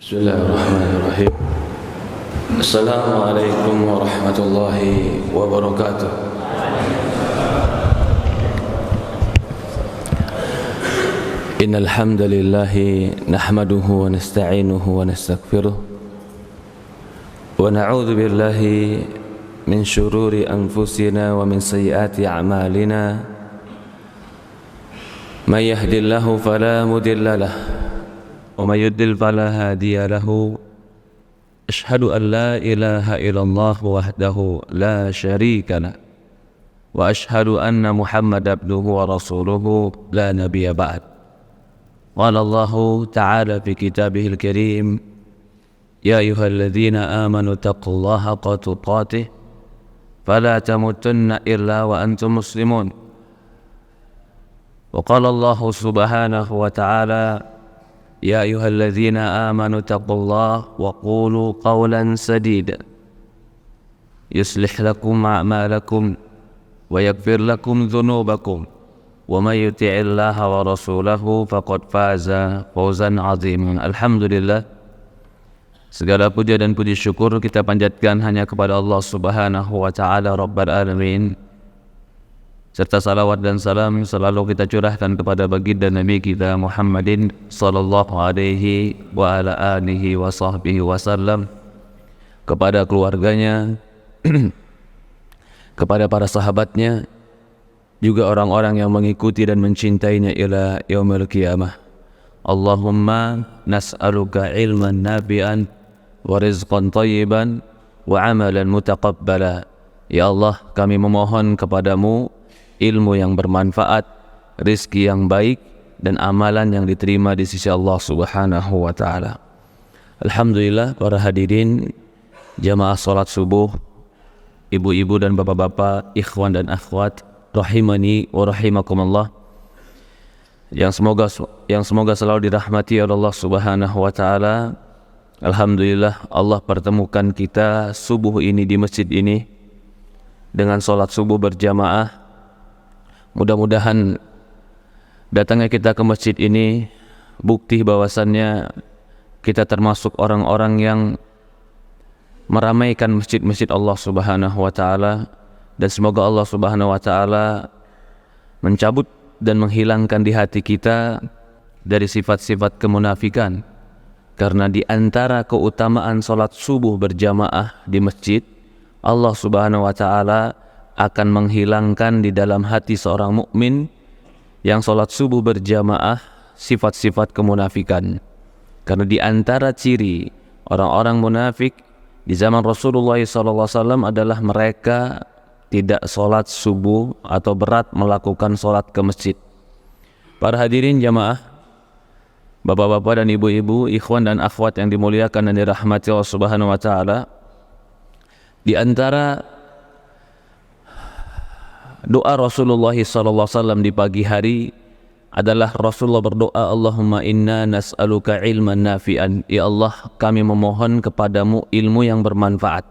Bismillahirrahmanirrahim. Assalamualaikum warahmatullahi wabarakatuh. Innal hamdalillah nahmaduhu wa nasta'inuhu wa nastaghfiruh wa na'udzu billahi min shururi anfusina wa min sayyiati a'malina. May yahdihillahu fala mudilla lahu ومن يضلل فلا هادي له أشهد أن لا إله إلا الله وحده لا شريك له وأشهد أن محمد عبده ورسوله لا نبي بعد. قال الله تعالى في كتابه الكريم يا أيها الذين آمنوا اتقوا الله حق تقاته فلا تموتن إلا وأنتم مسلمون. وقال الله سبحانه وتعالى يا أيها الذين آمنوا اتقوا الله وقولوا قولا سديدا يصلح لكم أعمالكم ويغفر لكم ذنوبكم ومن يطع الله ورسوله فقد فاز فوزا عظيما. Alhamdulillah, segala puja dan puji syukur kita panjatkan hanya kepada Allah Subhanahu wa taala Rabbul Alamin, serta salawat dan salam selalu kita curahkan kepada baginda Nabi kita Muhammadin sallallahu alaihi wa ala alihi wa sahbihi wasallam, kepada keluarganya, kepada para sahabatnya, juga orang-orang yang mengikuti dan mencintainya ila yaumil qiyamah. Allahumma nas'aluka ilman nafi'an wa rizqan thayyiban wa amalan mutaqabbala. Ya Allah, kami memohon kepadamu ilmu yang bermanfaat, rizki yang baik, dan amalan yang diterima di sisi Allah Subhanahu wa ta'ala. Alhamdulillah, para hadirin jamaah salat subuh, ibu-ibu dan bapak-bapak, ikhwan dan akhwat, rahimani wa rahimakumullah, yang semoga selalu dirahmati oleh Allah Subhanahu wa ta'ala. Alhamdulillah, Allah pertemukan kita subuh ini di masjid ini dengan salat subuh berjamaah. Mudah-mudahan datangnya kita ke masjid ini bukti bahwasannya kita termasuk orang-orang yang meramaikan masjid-masjid Allah Subhanahu wa ta'ala, dan semoga Allah Subhanahu wa ta'ala mencabut dan menghilangkan di hati kita dari sifat-sifat kemunafikan. Karena di antara keutamaan salat subuh berjamaah di masjid, Allah Subhanahu wa ta'ala akan menghilangkan di dalam hati seorang mukmin yang salat subuh berjamaah sifat-sifat kemunafikan. Karena di antara ciri orang-orang munafik di zaman Rasulullah SAW adalah mereka tidak salat subuh atau berat melakukan salat ke masjid. Para hadirin jamaah, bapak-bapak dan ibu-ibu, ikhwan dan akhwat yang dimuliakan dan dirahmati Allah Subhanahu wa ta'ala, di antara doa Rasulullah SAW di pagi hari adalah Rasulullah berdoa, Allahumma inna nas'aluka ilman nafi'an. Ya Allah, kami memohon kepadamu ilmu yang bermanfaat,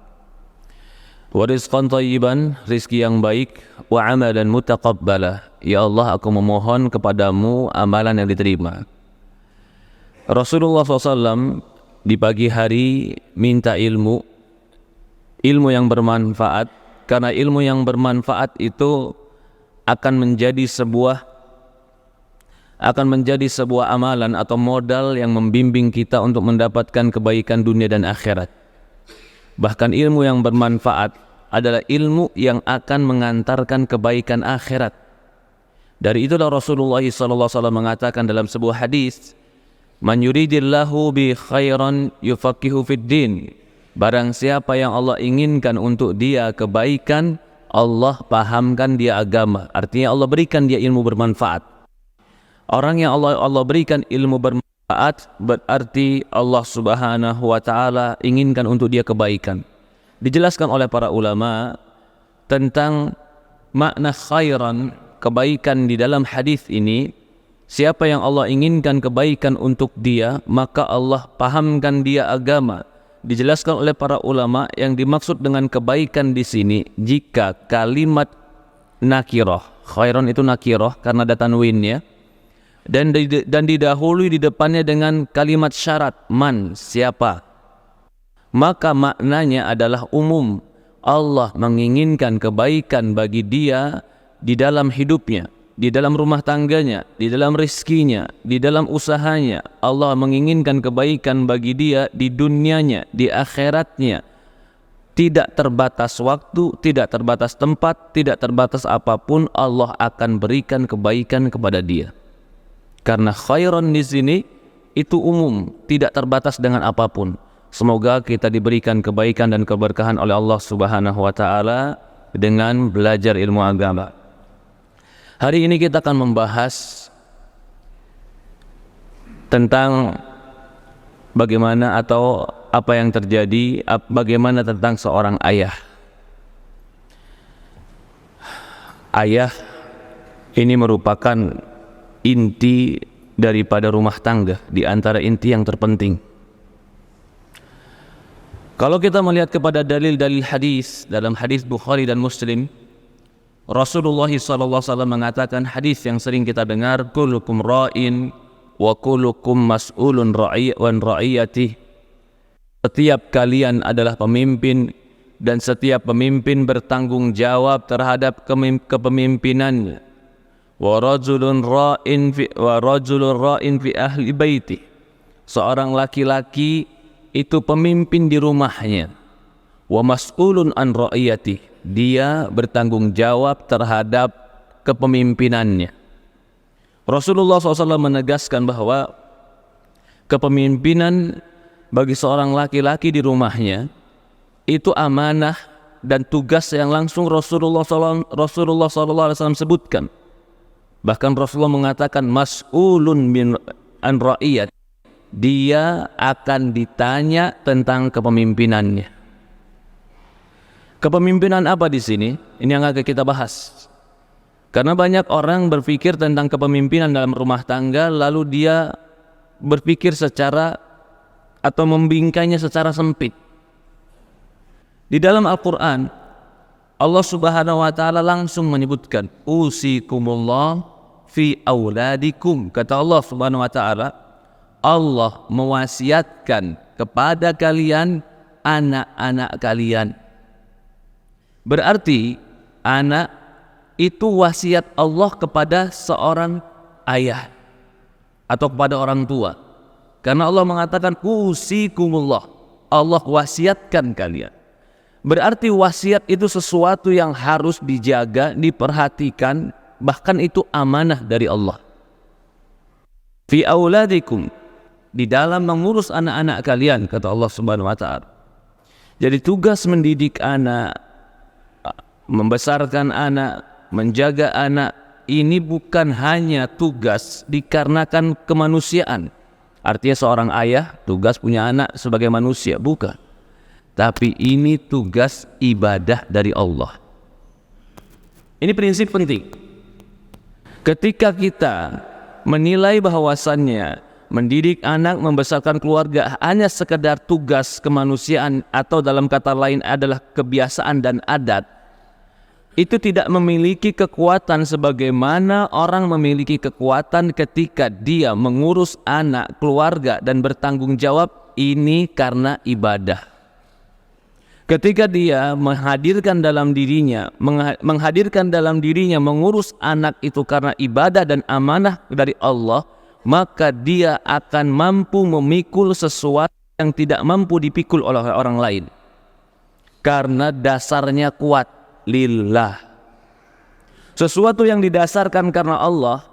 wa rizqan thayyiban, rizki yang baik, wa amalan mutaqabbala. Ya Allah, aku memohon kepadamu amalan yang diterima. Rasulullah SAW di pagi hari minta ilmu yang bermanfaat, karena ilmu yang bermanfaat itu akan menjadi sebuah amalan atau modal yang membimbing kita untuk mendapatkan kebaikan dunia dan akhirat. Bahkan ilmu yang bermanfaat adalah ilmu yang akan mengantarkan kebaikan akhirat. Dari itulah Rasulullah SAW mengatakan dalam sebuah hadis, man yuridillahu bi khairan yufaqihu fid din. Barang siapa yang Allah inginkan untuk dia kebaikan, Allah pahamkan dia agama. Artinya Allah berikan dia ilmu bermanfaat. Orang yang Allah berikan ilmu bermanfaat, berarti Allah Subhanahu wa ta'ala inginkan untuk dia kebaikan. Dijelaskan oleh para ulama tentang makna khairan, kebaikan di dalam hadis ini. Siapa yang Allah inginkan kebaikan untuk dia, maka Allah pahamkan dia agama. Dijelaskan oleh para ulama yang dimaksud dengan kebaikan di sini, jika kalimat nakirah, khairan itu nakirah karena ada tanwinnya, dan didahului di depannya dengan kalimat syarat, man, siapa. Maka maknanya adalah umum. Allah menginginkan kebaikan bagi dia di dalam hidupnya, di dalam rumah tangganya, di dalam rizkinya, di dalam usahanya. Allah menginginkan kebaikan bagi dia di dunianya, di akhiratnya. Tidak terbatas waktu, tidak terbatas tempat, tidak terbatas apapun, Allah akan berikan kebaikan kepada dia. Karena khairan di sini itu umum, tidak terbatas dengan apapun. Semoga kita diberikan kebaikan dan keberkahan oleh Allah Subhanahu wa taala dengan belajar ilmu agama. Hari ini kita akan membahas tentang bagaimana atau apa yang terjadi, bagaimana tentang seorang ayah. Ayah ini merupakan inti daripada rumah tangga, di antara inti yang terpenting. Kalau kita melihat kepada dalil-dalil hadis, dalam hadis Bukhari dan Muslim, Rasulullah SAW mengatakan, hadis yang sering kita dengar, kullukum ra'in wa kullukum mas'ulun ra'iyatih. Setiap kalian adalah pemimpin dan setiap pemimpin bertanggung jawab terhadap kepemimpinannya. Wa rajulun ra'in fi ahli baiti. Seorang laki-laki itu pemimpin di rumahnya. Wa mas'ulun an ra'iyati, dia bertanggung jawab terhadap kepemimpinannya. Rasulullah SAW menegaskan bahwa kepemimpinan bagi seorang laki-laki di rumahnya itu amanah dan tugas yang langsung Rasulullah SAW sebutkan. Bahkan Rasulullah mengatakan mas'ulun an ra'iyat, dia akan ditanya tentang kepemimpinannya. Kepemimpinan apa di sini? Ini yang akan kita bahas. Karena banyak orang berpikir tentang kepemimpinan dalam rumah tangga, lalu dia berpikir secara atau membingkainya secara sempit. Di dalam Al-Quran, Allah Subhanahu wa taala langsung menyebutkan, usikumullah fi auladikum. Kata Allah Subhanahu wa taala, Allah mewasiatkan kepada kalian anak-anak kalian. Berarti anak itu wasiat Allah kepada seorang ayah atau kepada orang tua. Karena Allah mengatakan usikumullah, Allah wasiatkan kalian. Berarti wasiat itu sesuatu yang harus dijaga, diperhatikan, bahkan itu amanah dari Allah. Fi auladikum, di dalam mengurus anak-anak kalian, kata Allah Subhanahu wa taala. Jadi tugas mendidik anak, membesarkan anak, menjaga anak, ini bukan hanya tugas dikarenakan kemanusiaan. Artinya seorang ayah tugas punya anak sebagai manusia, bukan. Tapi ini tugas ibadah dari Allah. Ini prinsip penting. Ketika kita menilai bahwasannya mendidik anak, membesarkan keluarga hanya sekedar tugas kemanusiaan atau dalam kata lain adalah kebiasaan dan adat, itu tidak memiliki kekuatan sebagaimana orang memiliki kekuatan ketika dia mengurus anak, keluarga dan bertanggung jawab ini karena ibadah. Ketika dia menghadirkan dalam dirinya mengurus anak itu karena ibadah dan amanah dari Allah, maka dia akan mampu memikul sesuatu yang tidak mampu dipikul oleh orang lain. Karena dasarnya kuat, lillah. Sesuatu yang didasarkan karena Allah,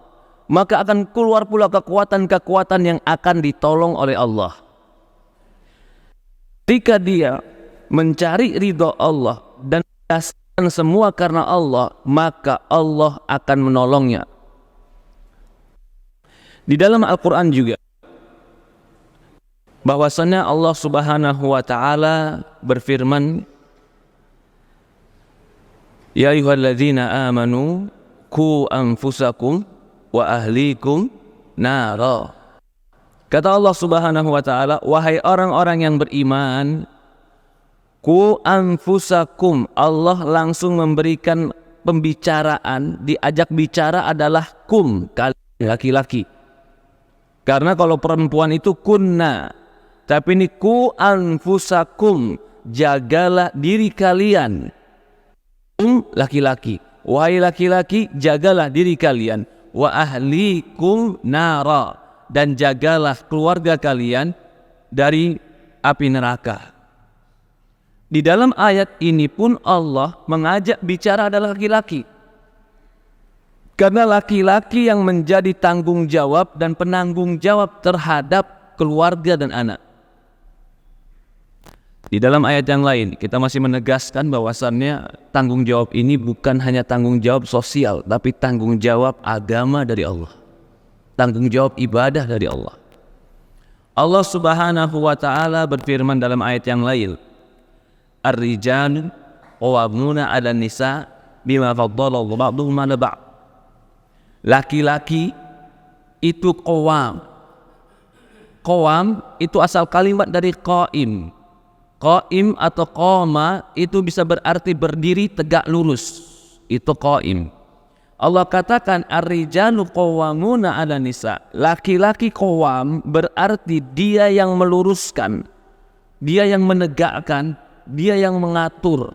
maka akan keluar pula kekuatan-kekuatan yang akan ditolong oleh Allah. Ketika dia mencari ridha Allah dan dasarkan semua karena Allah, maka Allah akan menolongnya. Di dalam Al-Quran juga bahwasannya Allah Subhanahu wa taala berfirman, ya ayyuhalladzina amanu qu anfusakum wa ahlikum nara. Kata Allah Subhanahu wa taala, wahai orang-orang yang beriman, qu anfusakum, Allah langsung memberikan pembicaraan, diajak bicara adalah kum, kalian laki-laki. Karena kalau perempuan itu kunna, tapi ini ku anfusakum, jagalah diri kalian. Laki-laki, wahai laki-laki, jagalah diri kalian. Wa ahlikum nara, dan jagalah keluarga kalian dari api neraka. Di dalam ayat ini pun Allah mengajak bicara adalah laki-laki. Karena laki-laki yang menjadi tanggung jawab dan penanggung jawab terhadap keluarga dan anak. Di dalam ayat yang lain kita masih menegaskan bahwasannya tanggung jawab ini bukan hanya tanggung jawab sosial, tapi tanggung jawab agama dari Allah. Tanggung jawab ibadah dari Allah. Allah Subhanahu wa taala berfirman dalam ayat yang lain, Ar-rijalu qawwamuna 'alan nisa bima faddala ba'dhum 'ala ba'd. Laki-laki itu qawam. Qawam itu asal kalimat dari qaim. Qaim atau qama itu bisa berarti berdiri tegak lurus. Itu qaim. Allah katakan ar-rijalu qawwamuna 'ala nisa. Laki-laki qawam berarti dia yang meluruskan, dia yang menegakkan, dia yang mengatur.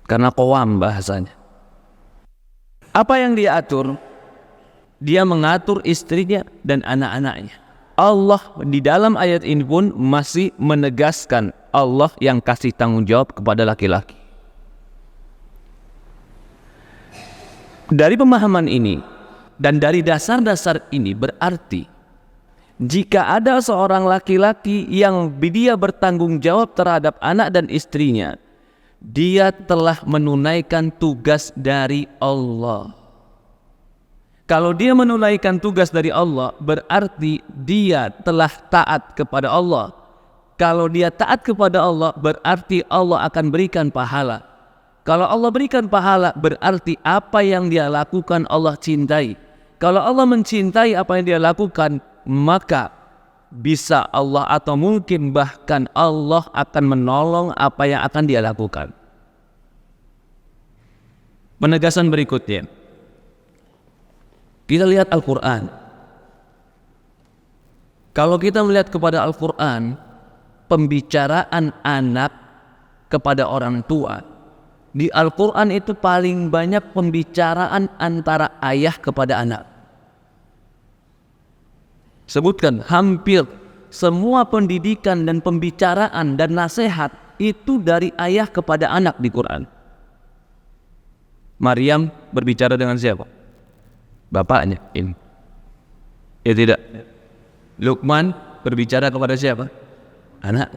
Karena qawam bahasanya. Apa yang dia atur? Dia mengatur istrinya dan anak-anaknya. Allah di dalam ayat ini pun masih menegaskan Allah yang kasih tanggung jawab kepada laki-laki. Dari pemahaman ini dan dari dasar-dasar ini berarti jika ada seorang laki-laki yang dia bertanggung jawab terhadap anak dan istrinya, dia telah menunaikan tugas dari Allah. Kalau dia menunaikan tugas dari Allah, berarti dia telah taat kepada Allah. Kalau dia taat kepada Allah, berarti Allah akan berikan pahala. Kalau Allah berikan pahala, berarti apa yang dia lakukan Allah cintai. Kalau Allah mencintai apa yang dia lakukan, maka bisa Allah atau mungkin bahkan Allah akan menolong apa yang akan dia lakukan. Penegasan berikutnya, kita lihat Al-Quran. Kalau kita melihat kepada Al-Quran, pembicaraan anak kepada orang tua, di Al-Quran itu paling banyak pembicaraan antara ayah kepada anak. Sebutkan hampir semua pendidikan dan pembicaraan dan nasihat itu dari ayah kepada anak di Quran. Maryam berbicara dengan siapa? Bapaknya. Ini. Ya tidak. Luqman berbicara kepada siapa? Anak.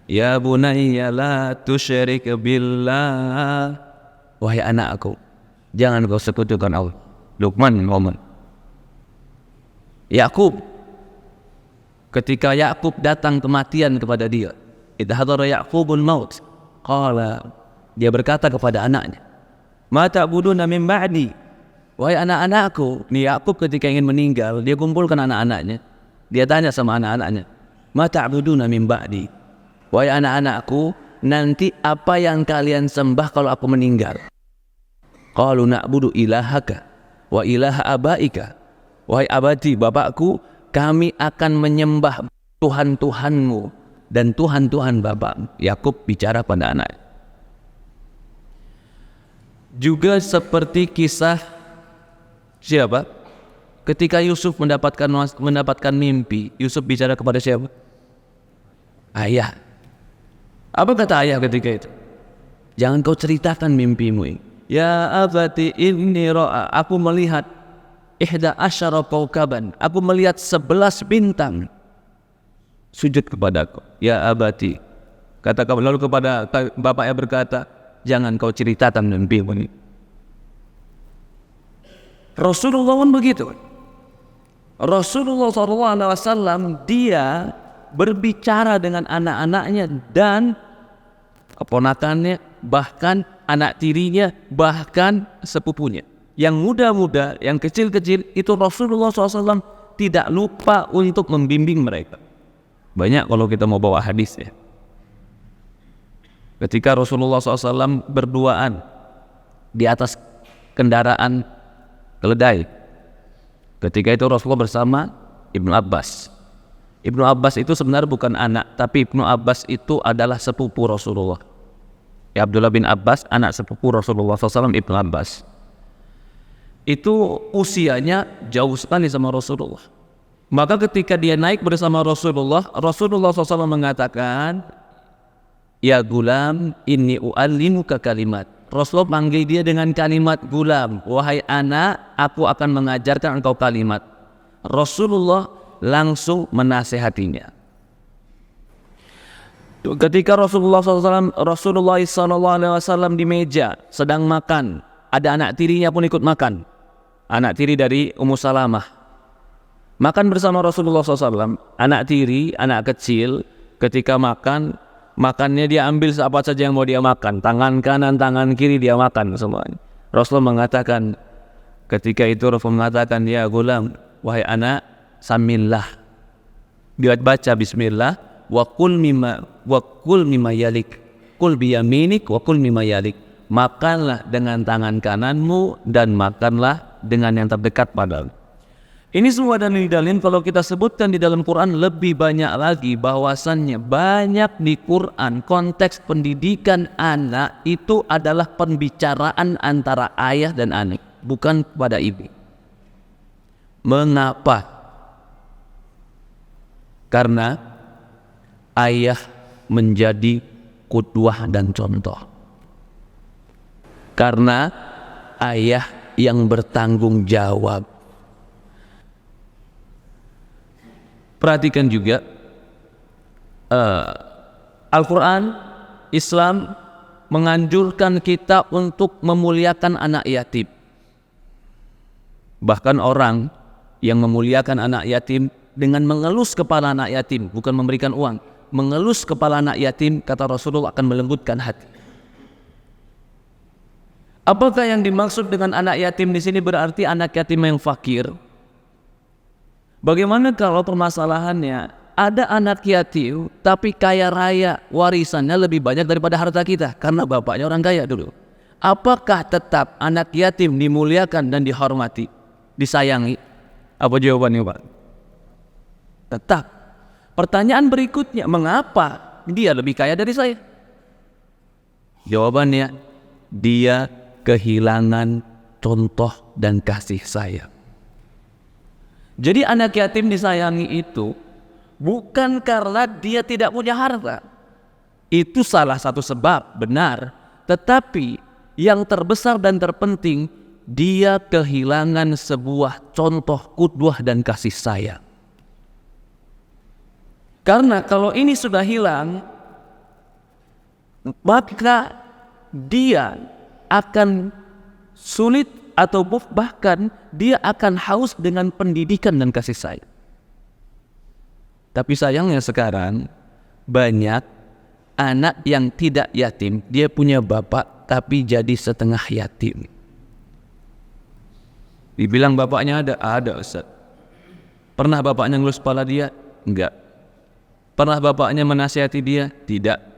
Ya bunayya la tusyrik billah. Wahai anakku, jangan kau sekutukan Allah. Luqman ngomong. Yakub, ketika Yakub datang kematian kepada dia, idh hadara Yaqubul maut, qala, dia berkata kepada anaknya, ma ta'buduna min ba'di. Wahai anak-anakku, nih Yakub ketika ingin meninggal, dia kumpulkan anak-anaknya. Dia tanya sama anak-anaknya, ma ta'buduna min ba'di. Wahai anak-anakku, nanti apa yang kalian sembah kalau aku meninggal? Qalu na'budu ilahaka wa ilaha abaika. Wahai abadi, bapakku, kami akan menyembah Tuhan-Tuhanmu dan Tuhan-Tuhan bapak. Yakub bicara pada anak. Juga seperti kisah siapa? Ketika Yusuf mendapatkan mimpi, Yusuf bicara kepada siapa? Ayah. Apa kata ayah ketika itu? Jangan kau ceritakan mimpimu ini. Ya abati inni ra'a, aku melihat ihda asyara kaukaban, aku melihat 11 bintang sujud kepadaku. Ya abati, kata kamu. Lalu kepada bapaknya berkata, jangan kau ceritakan mimpimu ini. Rasulullah pun begitu. Rasulullah SAW dia berbicara dengan anak-anaknya dan keponakannya, bahkan anak tirinya, bahkan sepupunya. Yang muda-muda, yang kecil-kecil, itu Rasulullah SAW tidak lupa untuk membimbing mereka. Banyak kalau kita mau bawa hadis ya. Ketika Rasulullah SAW berduaan di atas kendaraan keledai, Ketika itu Rasulullah bersama Ibnu Abbas. Ibnu Abbas itu sebenarnya bukan anak, tapi Ibnu Abbas itu adalah sepupu Rasulullah. Ya, Abdullah bin Abbas, anak sepupu Rasulullah SAW, Ibnu Abbas. Itu usianya jauh sekali sama Rasulullah. Maka ketika dia naik bersama Rasulullah, Rasulullah SAW mengatakan, "Ya gulam, inni u'allimuka kalimat." Rasulullah panggil dia dengan kalimat gulam. "Wahai anak, aku akan mengajarkan engkau kalimat." Rasulullah langsung menasehatinya. Ketika Rasulullah SAW di meja sedang makan, ada anak tirinya pun ikut makan. Anak tiri dari Ummu Salamah makan bersama Rasulullah SAW. Anak tiri, anak kecil, ketika makan, makannya dia ambil apa saja yang mau dia makan. Tangan kanan, tangan kiri dia makan semuanya. Rasulullah mengatakan, ketika itu Rasulullah mengatakan, "Ya gulam, wahai anak, samillah." Dia baca bismillah, wa kul mimma yalik. Kul biyaminik wa kul mimma yalik. Makanlah dengan tangan kananmu dan makanlah dengan yang terdekat padamu. Ini semua dalil-dalil kalau kita sebutkan di dalam Quran lebih banyak lagi, bahwasannya banyak di Quran konteks pendidikan anak itu adalah pembicaraan antara ayah dan anak, bukan pada ibu. Mengapa? Karena ayah menjadi qudwah dan contoh. Karena ayah yang bertanggung jawab. Perhatikan juga Al-Quran, Islam menganjurkan kita untuk memuliakan anak yatim. Bahkan orang yang memuliakan anak yatim dengan mengelus kepala anak yatim, bukan memberikan uang, mengelus kepala anak yatim, kata Rasulullah, akan melembutkan hati. Apakah yang dimaksud dengan anak yatim di sini berarti anak yatim yang fakir? Bagaimana kalau permasalahannya ada anak yatim tapi kaya raya, warisannya lebih banyak daripada harta kita karena bapaknya orang kaya dulu? Apakah tetap anak yatim dimuliakan dan dihormati, disayangi? Apa jawabannya, Pak? Tetap. Pertanyaan berikutnya, mengapa dia lebih kaya dari saya? Jawabannya, dia kehilangan contoh dan kasih sayang. Jadi anak yatim disayangi itu bukan karena dia tidak punya harta. Itu salah satu sebab, benar. Tetapi yang terbesar dan terpenting, dia kehilangan sebuah contoh qudwah dan kasih sayang. Karena kalau ini sudah hilang, maka dia akan sulit atau bahkan dia akan haus dengan pendidikan dan kasih sayang. Tapi sayangnya sekarang banyak anak yang tidak yatim, dia punya bapak tapi jadi setengah yatim. Dibilang bapaknya ada Ustaz. Pernah bapaknya ngelus kepala dia? Enggak. Pernah bapaknya menasihati dia? Tidak.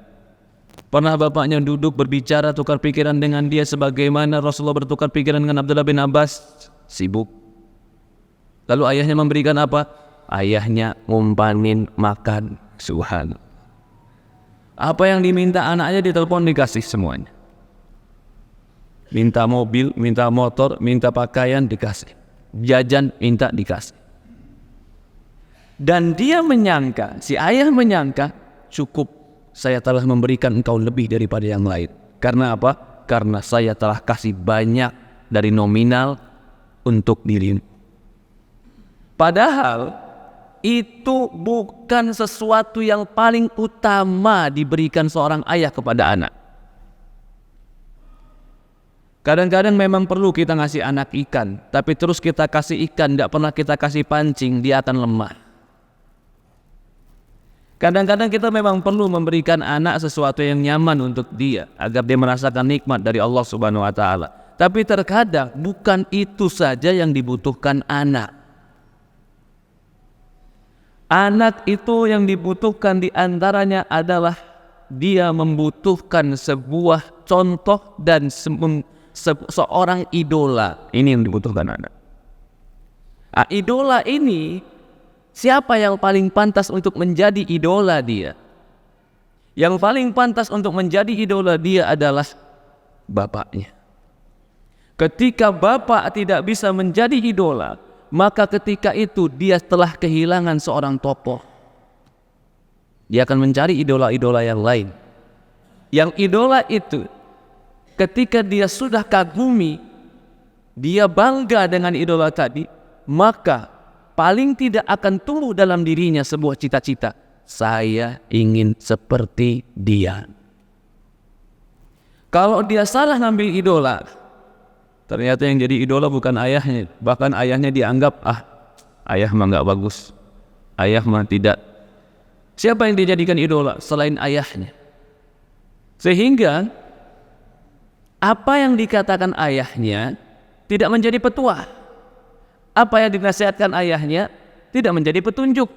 Pernah bapaknya duduk berbicara tukar pikiran dengan dia sebagaimana Rasulullah bertukar pikiran dengan Abdullah bin Abbas? Sibuk. Lalu ayahnya memberikan apa? Ayahnya ngumpanin makan. Subhanallah. Apa yang diminta anaknya ditelepon dikasih semuanya. Minta mobil, minta motor, minta pakaian dikasih. Jajan minta dikasih. Dan dia menyangka, si ayah menyangka, cukup, saya telah memberikan engkau lebih daripada yang lain. Karena apa? Karena saya telah kasih banyak dari nominal untuk dirimu. Padahal itu bukan sesuatu yang paling utama diberikan seorang ayah kepada anak. Kadang-kadang memang perlu kita ngasih anak ikan, tapi terus kita kasih ikan, tidak pernah kita kasih pancing, dia akan lemah. Kadang-kadang kita memang perlu memberikan anak sesuatu yang nyaman untuk dia, agar dia merasakan nikmat dari Allah Subhanahu wa Ta'ala. Tapi terkadang bukan itu saja yang dibutuhkan anak. Anak itu yang dibutuhkan diantaranya adalah dia membutuhkan sebuah contoh dan seorang idola. Ini yang dibutuhkan anak. Idola ini, siapa yang paling pantas untuk menjadi idola dia? Yang paling pantas untuk menjadi idola dia adalah bapaknya. Ketika bapak tidak bisa menjadi idola, maka ketika itu dia telah kehilangan seorang tokoh. Dia akan mencari idola-idola yang lain. Yang idola itu, ketika dia sudah kagumi, dia bangga dengan idola tadi, maka paling tidak akan tumbuh dalam dirinya sebuah cita-cita. Saya ingin seperti dia. Kalau dia salah ngambil idola, ternyata yang jadi idola bukan ayahnya. Bahkan ayahnya dianggap, ayah mah gak bagus, ayah mah tidak. Siapa yang dijadikan idola selain ayahnya? Sehingga apa yang dikatakan ayahnya tidak menjadi petuah. Apa yang dinasihatkan ayahnya tidak menjadi petunjuk.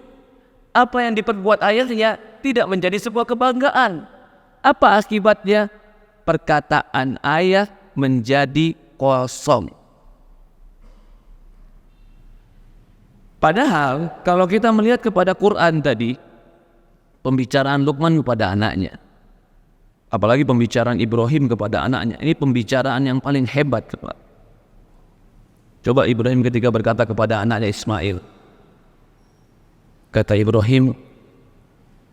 Apa yang diperbuat ayahnya tidak menjadi sebuah kebanggaan. Apa akibatnya? Perkataan ayah menjadi kosong. Padahal kalau kita melihat kepada Quran tadi, pembicaraan Luqman kepada anaknya, apalagi pembicaraan Ibrahim kepada anaknya, ini pembicaraan yang paling hebat. Coba Ibrahim ketika berkata kepada anaknya Ismail, kata Ibrahim,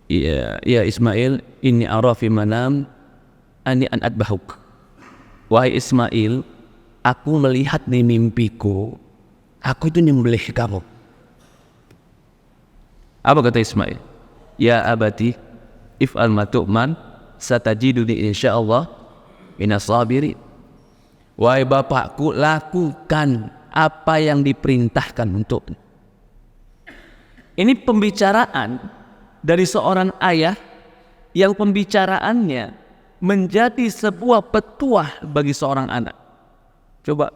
ya Ismail, inni ara fi manam ani an adbahuk. Wahai Ismail, aku melihat di mimpiku, aku itu nyembelih kamu. Apa kata Ismail? Ya abati, if'al ma tu'man, satajiduni insyaallah minas sabirin. Wahai bapakku, lakukan apa yang diperintahkan untukmu. Ini pembicaraan dari seorang ayah yang pembicaraannya menjadi sebuah petuah bagi seorang anak. Coba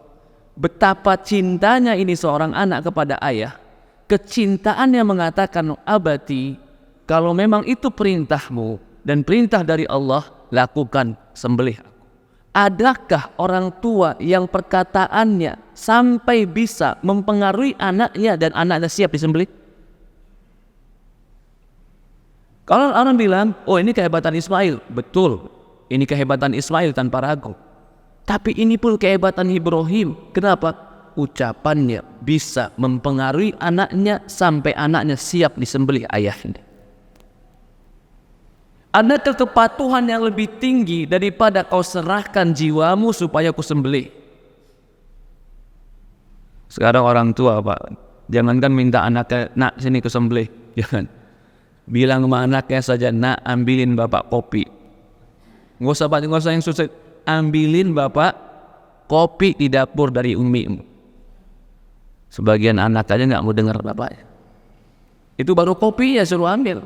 betapa cintanya ini seorang anak kepada ayah. Kecintaannya mengatakan, abati, kalau memang itu perintahmu dan perintah dari Allah, lakukan, sembelih aku. Adakah orang tua yang perkataannya sampai bisa mempengaruhi anaknya dan anaknya siap disembelih? Kalau orang bilang, oh ini kehebatan Ismail, betul, ini kehebatan Ismail tanpa ragu. Tapi ini pun kehebatan Ibrahim. Kenapa? Ucapannya bisa mempengaruhi anaknya sampai anaknya siap disembelih ayahnya. Adakah kepatuhan yang lebih tinggi daripada kau serahkan jiwamu supaya ku sembelih? Sekarang orang tua, Pak, jangankan minta anaknya, nak sini ku sembelih, jangan. Bilang sama anaknya saja, nak ambilin bapak kopi. Nggak usah yang susah, ambilin bapak kopi di dapur dari umimu. Sebagian anak aja nggak mau dengar bapaknya. Itu baru kopi ya suruh ambil.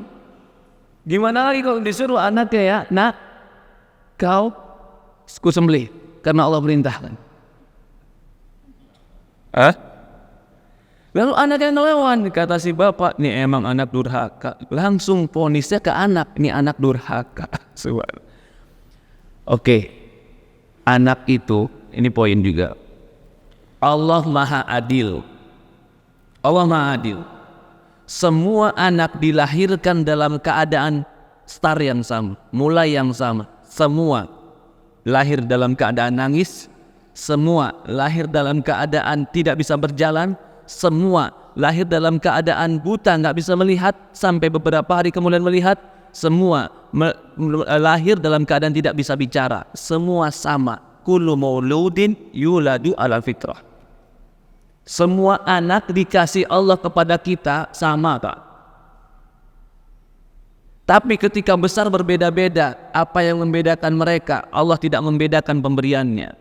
Gimana lagi kalau disuruh anaknya ya, nak kau ku sembelih karena Allah perintahkan. Lalu anaknya ngelawan, kata si bapak, ini emang anak durhaka. Langsung vonisnya ke anak, ini anak durhaka. Oke, anak itu, ini poin juga. Allah Maha Adil. Allah Maha Adil. Semua anak dilahirkan dalam keadaan start yang sama, mulai yang sama. Semua lahir dalam keadaan nangis, semua lahir dalam keadaan tidak bisa berjalan, semua lahir dalam keadaan buta, nggak bisa melihat, sampai beberapa hari kemudian melihat. Semua lahir dalam keadaan tidak bisa bicara. Semua sama. Kullu mauludin yuladu ala fitrah. Semua anak dikasih Allah kepada kita sama, Kak. Tapi ketika besar berbeda-beda. Apa yang membedakan mereka? Allah tidak membedakan pemberiannya.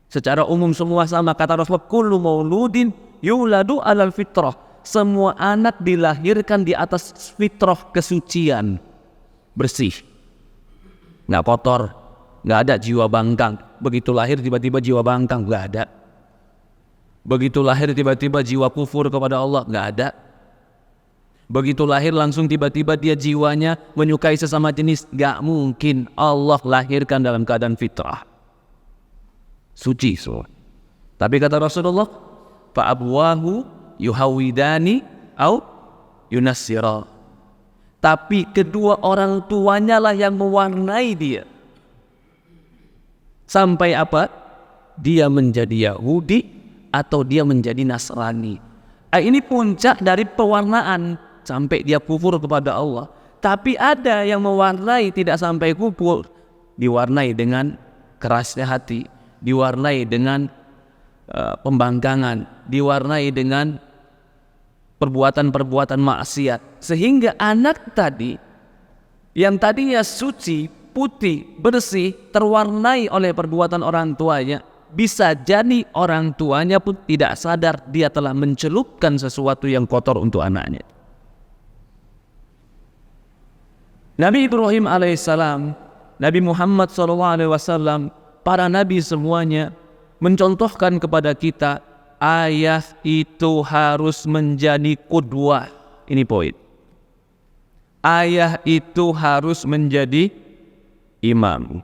Secara umum semua sama. Kata Rasulullah, kullu mauludin yuladu alal fitrah. Semua anak dilahirkan di atas fitrah kesucian, bersih, nggak kotor, nggak ada jiwa bangkang. Begitu lahir tiba-tiba jiwa bangkang, nggak ada. Begitu lahir tiba-tiba jiwa kufur kepada Allah, nggak ada. Begitu lahir langsung tiba-tiba dia jiwanya menyukai sesama jenis, nggak mungkin. Allah lahirkan dalam keadaan fitrah, suci semua. Tapi kata Rasulullah, fa abwahu yuhawidani au yunassira. Tapi kedua orang tuanya lah yang mewarnai dia. Sampai apa? Dia menjadi Yahudi atau dia menjadi Nasrani. Ini puncak dari pewarnaan sampai dia kufur kepada Allah. Tapi ada yang mewarnai tidak sampai kufur, diwarnai dengan kerasnya hati, diwarnai dengan pembangkangan, diwarnai dengan perbuatan-perbuatan maksiat, sehingga anak tadi yang tadinya suci, putih, bersih, terwarnai oleh perbuatan orang tuanya, bisa jadi orang tuanya pun tidak sadar dia telah mencelupkan sesuatu yang kotor untuk anaknya. Nabi Ibrahim alaihissalam, Nabi Muhammad SAW, para nabi semuanya mencontohkan kepada kita, ayah itu harus menjadi qudwah. Ini poin. Ayah itu harus menjadi imam.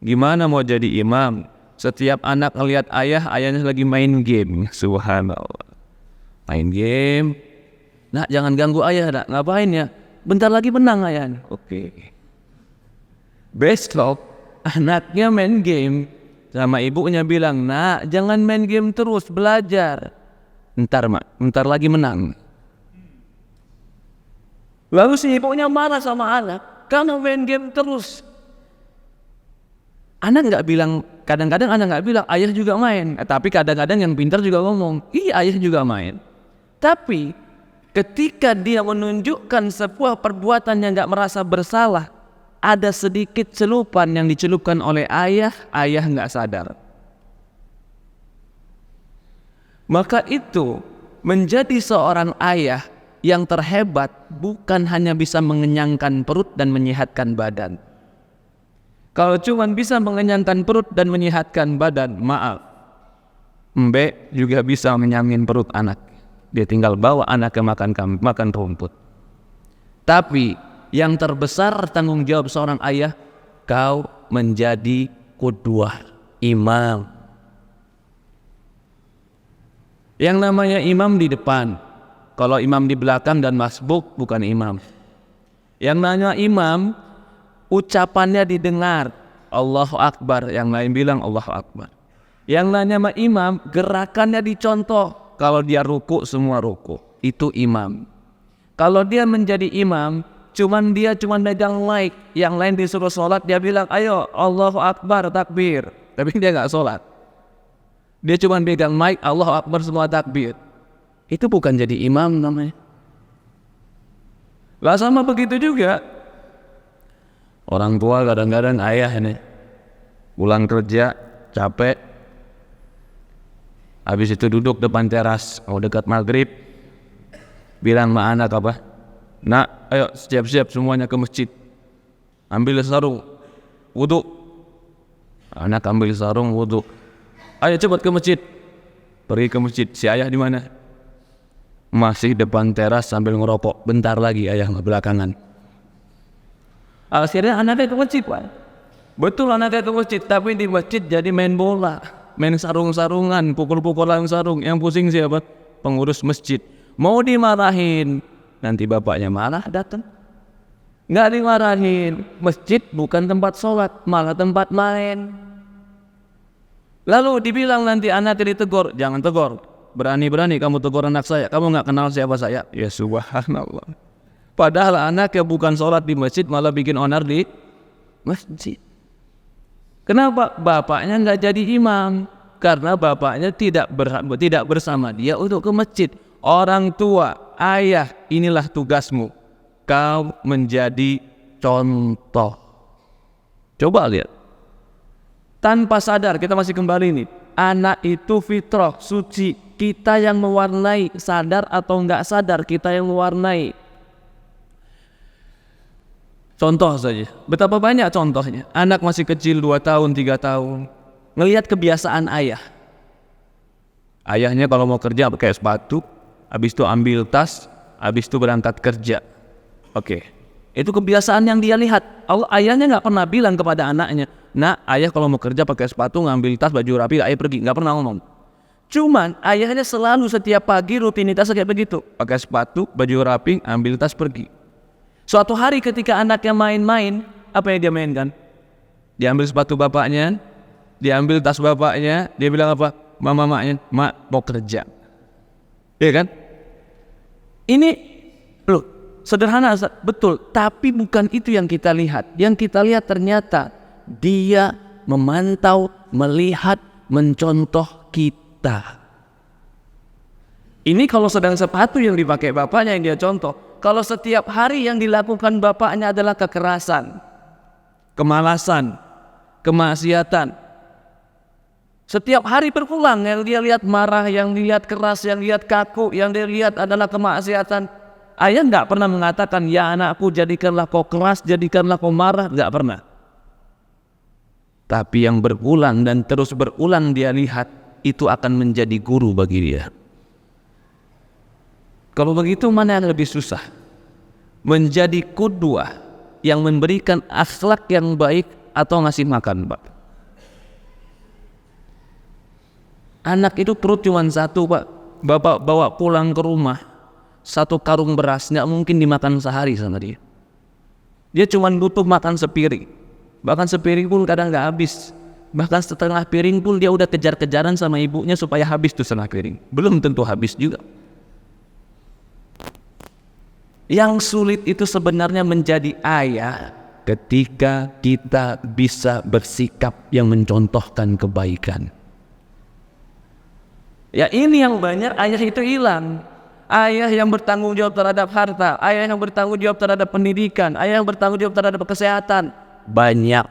Gimana mau jadi imam? Setiap anak ngelihat ayahnya lagi main game. Subhanallah. Main game. Nak, jangan ganggu ayah, nak. Ngapain ya? Bentar lagi menang ayah. Oke. Besok anaknya main game. Sama ibunya bilang, nak, jangan main game terus, belajar. Ntar mak, bentar lagi menang. Lalu si ibunya marah sama anak, karena main game terus. Anak nggak bilang, kadang-kadang anak nggak bilang, ayah juga main. Tapi kadang-kadang yang pintar juga ngomong, iya ayah juga main. Tapi ketika dia menunjukkan sebuah perbuatan yang nggak merasa bersalah, ada sedikit celupan yang dicelupkan oleh ayah nggak sadar. Maka itu menjadi seorang ayah yang terhebat bukan hanya bisa mengenyangkan perut dan menyehatkan badan. Kalau cuma bisa mengenyangkan perut dan menyehatkan badan, maaf, Mbak juga bisa menyamin perut anak. Dia tinggal bawa anaknya makan rumput. Tapi yang terbesar tanggung jawab seorang ayah, kau menjadi qudwah, imam. Yang namanya imam di depan. Kalau imam di belakang dan masbuk bukan imam. Yang namanya imam, ucapannya didengar, Allahu Akbar, yang lain bilang Allahu Akbar. Yang namanya imam, gerakannya dicontoh. Kalau dia ruku, semua ruku. Itu imam. Kalau dia menjadi imam, dia cuma megang mic, yang lain disuruh sholat, dia bilang, ayo Allahu Akbar, takbir. Tapi dia nggak sholat. Dia cuma megang mic, Allahu Akbar, semua takbir. Itu bukan jadi imam namanya. Lah sama begitu juga. Orang tua kadang-kadang ayah ini pulang kerja, capek. Habis itu duduk depan teras, mau dekat maghrib, bilang sama anak apa? Nak, ayo siap-siap semuanya ke masjid. Ambil sarung, wudhu. Anak ambil sarung, wudhu. Ayo cepat ke masjid. Pergi ke masjid. Si ayah di mana? Masih depan teras sambil ngerokok. Bentar lagi ayah belakangan. Akhirnya anaknya ke masjid, Pak. Betul anaknya ke masjid, tapi di masjid jadi main bola, main sarung-sarungan, pukul-pukulan sarung. Yang pusing siapa? Pengurus masjid. Mau dimarahin, nanti bapaknya malah datang. Nggak dimarahin. Masjid bukan tempat sholat, malah tempat main. Lalu dibilang nanti anaknya ditegur, jangan tegur. Berani-berani kamu tegur anak saya, kamu nggak kenal siapa saya. Ya subhanallah. Padahal anaknya bukan sholat di masjid, malah bikin onar di masjid. Kenapa? Bapaknya nggak jadi imam. Karena bapaknya tidak bersama dia untuk ke masjid. Orang tua, ayah, inilah tugasmu. Kau menjadi contoh. Coba lihat. Tanpa sadar, kita masih kembali nih. Anak itu fitrah, suci. Kita yang mewarnai, sadar atau nggak sadar, kita yang mewarnai. Contoh saja. Betapa banyak contohnya. Anak masih kecil 2 tahun, 3 tahun. Ngelihat kebiasaan ayah. Ayahnya kalau mau kerja pakai sepatu, habis itu ambil tas, habis itu berangkat kerja. Oke. Itu kebiasaan yang dia lihat. Ayahnya nggak pernah bilang kepada anaknya, nak, ayah kalau mau kerja pakai sepatu, ngambil tas, baju rapi, ayah pergi. Nggak pernah ngomong. Cuman ayahnya selalu setiap pagi rutinitasnya kayak begitu. Pakai sepatu, baju rapi, ambil tas pergi. Suatu hari ketika anaknya main-main, apa yang dia mainkan? Dia ambil sepatu bapaknya, dia ambil tas bapaknya, dia bilang apa? Maknya, mak mau kerja. Iya kan? Ini loh, sederhana betul, tapi bukan itu yang kita lihat. Yang kita lihat ternyata dia memantau, melihat, mencontoh kita. Ini kalau sedang sepatu yang dipakai bapaknya yang dia contoh. Kalau setiap hari yang dilakukan bapaknya adalah kekerasan, kemalasan, kemaksiatan. Setiap hari berulang yang dia lihat marah, yang dilihat keras, yang lihat kaku, yang dia lihat adalah kemaksiatan. Ayah nggak pernah mengatakan, ya anakku jadikanlah kau keras, jadikanlah kau marah, nggak pernah. Tapi yang berulang dan terus berulang dia lihat, itu akan menjadi guru bagi dia. Kalau begitu mana yang lebih susah? Menjadi qudwah yang memberikan akhlak yang baik atau ngasih makan, Pak? Anak itu perut cuma satu, Pak. Bapak bawa pulang ke rumah 1 karung beras, nggak mungkin dimakan sehari sama dia. Dia cuma butuh makan sepiring. Bahkan sepiring pun kadang nggak habis. Bahkan setengah piring pun dia udah kejar-kejaran sama ibunya supaya habis tuh setengah piring. Belum tentu habis juga. Yang sulit itu sebenarnya menjadi ayah ketika kita bisa bersikap yang mencontohkan kebaikan. Ya ini yang banyak ayah itu hilang. Ayah yang bertanggung jawab terhadap harta, ayah yang bertanggung jawab terhadap pendidikan, ayah yang bertanggung jawab terhadap kesehatan. Banyak.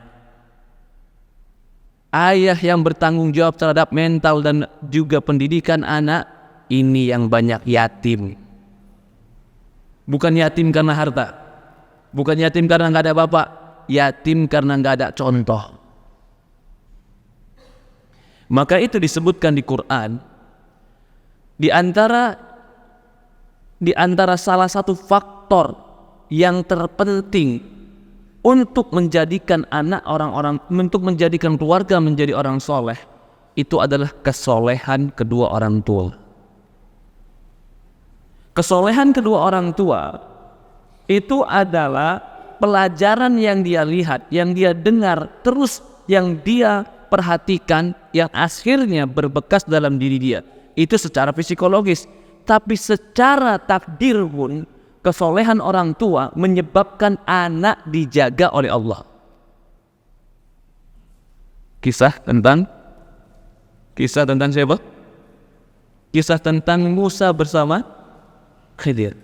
Ayah yang bertanggung jawab terhadap mental dan juga pendidikan anak, ini yang banyak yatim. Bukan yatim karena harta, bukan yatim karena nggak ada bapak, yatim karena nggak ada contoh. Maka itu disebutkan di Quran, di antara salah satu faktor yang terpenting untuk menjadikan anak orang-orang, untuk menjadikan keluarga menjadi orang soleh, itu adalah kesolehan kedua orang tua. Kesolehan kedua orang tua itu adalah pelajaran yang dia lihat, yang dia dengar, terus yang dia perhatikan, yang akhirnya berbekas dalam diri dia. Itu secara psikologis. Tapi secara takdir pun, kesolehan orang tua menyebabkan anak dijaga oleh Allah. Kisah tentang siapa? Kisah tentang Musa bersama Khidir.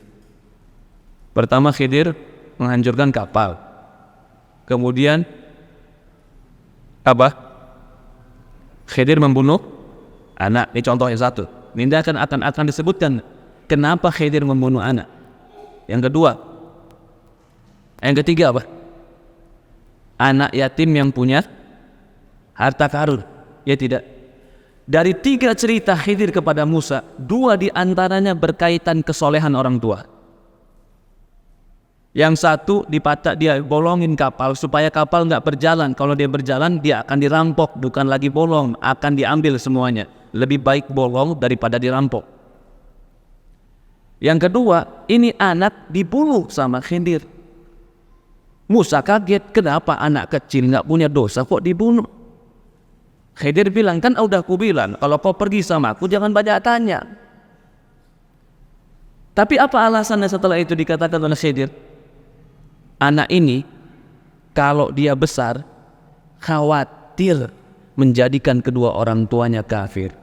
Pertama Khidir menghancurkan kapal. Kemudian apa? Khidir membunuh anak. Ini contoh yang satu. Ini akan disebutkan kenapa Khidir membunuh anak. Yang kedua, yang ketiga apa? Anak yatim yang punya harta karun. Ya tidak. Dari 3 cerita Khidir kepada Musa, 2 diantaranya berkaitan kesolehan orang tua. Yang satu dia bolongin kapal supaya kapal nggak berjalan. Kalau dia berjalan dia akan dirampok, bukan lagi bolong, akan diambil semuanya. Lebih baik bolong daripada dirampok. Yang kedua, ini anak dibunuh sama Khidir. Musa kaget, kenapa anak kecil nggak punya dosa kok dibunuh? Khidir bilang, kan udah aku bilang kalau kau pergi sama aku jangan banyak tanya. Tapi apa alasannya setelah itu dikatakan oleh Khidir? Anak ini kalau dia besar khawatir menjadikan kedua orang tuanya kafir.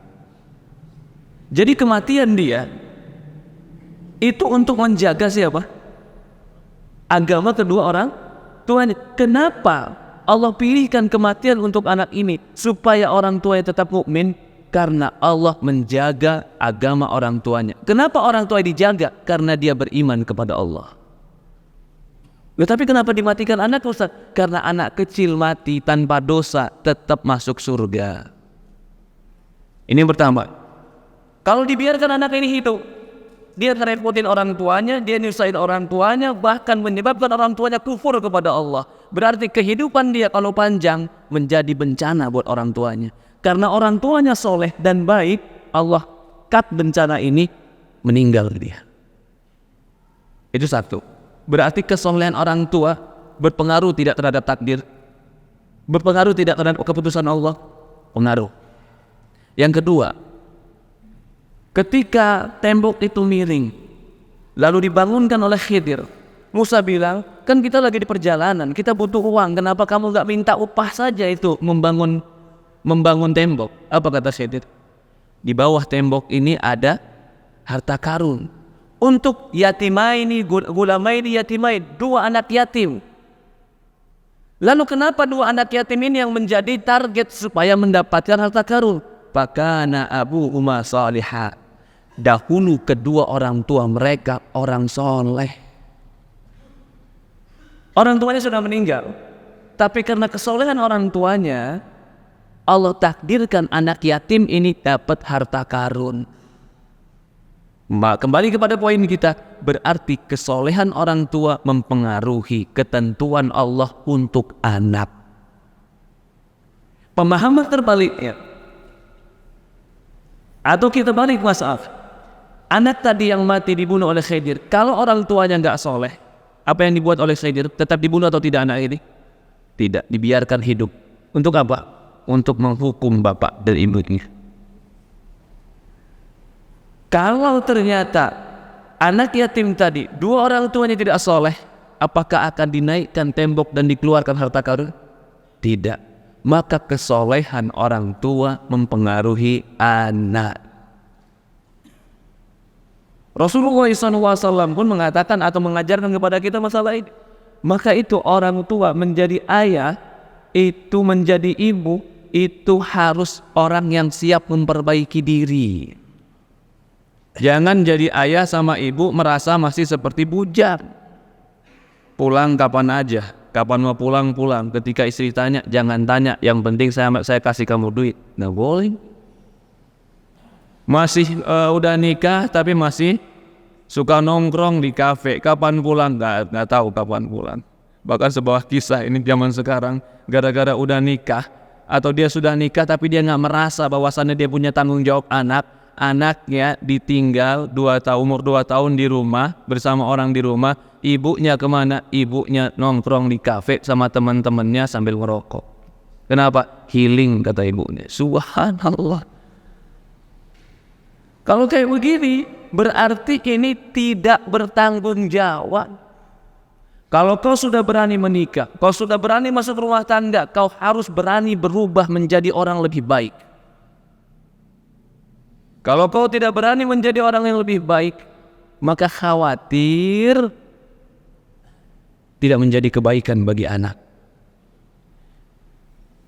Jadi kematian dia itu untuk menjaga siapa? Agama kedua orang tuanya. Kenapa Allah pilihkan kematian untuk anak ini? Supaya orang tuanya tetap mukmin. Karena Allah menjaga agama orang tuanya. Kenapa orang tua dijaga? Karena dia beriman kepada Allah. Tapi kenapa dimatikan anak, Ustaz? Karena anak kecil mati tanpa dosa tetap masuk surga. Ini yang pertama. Kalau dibiarkan anak ini hidup, dia ngerepotin orang tuanya, dia nyusahin orang tuanya, bahkan menyebabkan orang tuanya kufur kepada Allah. Berarti kehidupan dia kalau panjang menjadi bencana buat orang tuanya. Karena orang tuanya soleh dan baik, Allah cut bencana ini, meninggal dia. Itu satu. Berarti kesolehan orang tua berpengaruh tidak terhadap takdir, berpengaruh tidak terhadap keputusan Allah? Pengaruh. Yang kedua, ketika tembok itu miring lalu dibangunkan oleh Khidir, Musa bilang, kan kita lagi di perjalanan, kita butuh uang, kenapa kamu gak minta upah saja itu membangun tembok? Apa kata Khidir? Di bawah tembok ini ada harta karun untuk yatimaini gulamaini yatimain, 2 anak yatim. Lalu kenapa 2 anak yatim ini yang menjadi target supaya mendapatkan harta karun? Fakana abuhuma salihah. Dahulu kedua orang tua mereka orang soleh. Orang tuanya sudah meninggal, tapi karena kesolehan orang tuanya, Allah takdirkan anak yatim ini dapat harta karun. Kembali kepada poin kita, berarti kesolehan orang tua mempengaruhi ketentuan Allah untuk anak. Pemahaman terbaliknya, atau kita balik masalah, anak tadi yang mati dibunuh oleh Khidir, kalau orang tuanya nggak soleh, apa yang dibuat oleh Khidir? Tetap dibunuh atau tidak anak ini? Tidak, dibiarkan hidup. Untuk apa? Untuk menghukum bapak dan ibunya. Kalau ternyata anak yatim tadi 2 orang tuanya tidak soleh, apakah akan dinaikkan tembok dan dikeluarkan harta karun? Tidak. Maka kesolehan orang tua mempengaruhi anak. Rasulullah SAW pun mengatakan atau mengajarkan kepada kita masalah ini. Maka itu orang tua menjadi ayah, itu menjadi ibu, itu harus orang yang siap memperbaiki diri. Jangan jadi ayah sama ibu merasa masih seperti bujang. Pulang kapan aja, kapan mau pulang. Ketika istri tanya, jangan tanya, yang penting saya kasih kamu duit. Nah boleh. Masih udah nikah tapi masih suka nongkrong di kafe, kapan pulang? Nggak tahu kapan pulang. Bahkan sebuah kisah ini zaman sekarang, gara-gara udah nikah atau dia sudah nikah tapi dia nggak merasa bahwasannya dia punya tanggung jawab anaknya ditinggal umur 2 tahun di rumah bersama orang di rumah. Ibunya kemana? Ibunya nongkrong di kafe sama teman-temannya sambil ngerokok. Kenapa? Healing, kata ibunya. Subhanallah. Kalau kayak begini, berarti ini tidak bertanggung jawab. Kalau kau sudah berani menikah, kau sudah berani masuk rumah tangga, kau harus berani berubah menjadi orang lebih baik. Kalau kau tidak berani menjadi orang yang lebih baik, maka khawatir tidak menjadi kebaikan bagi anak.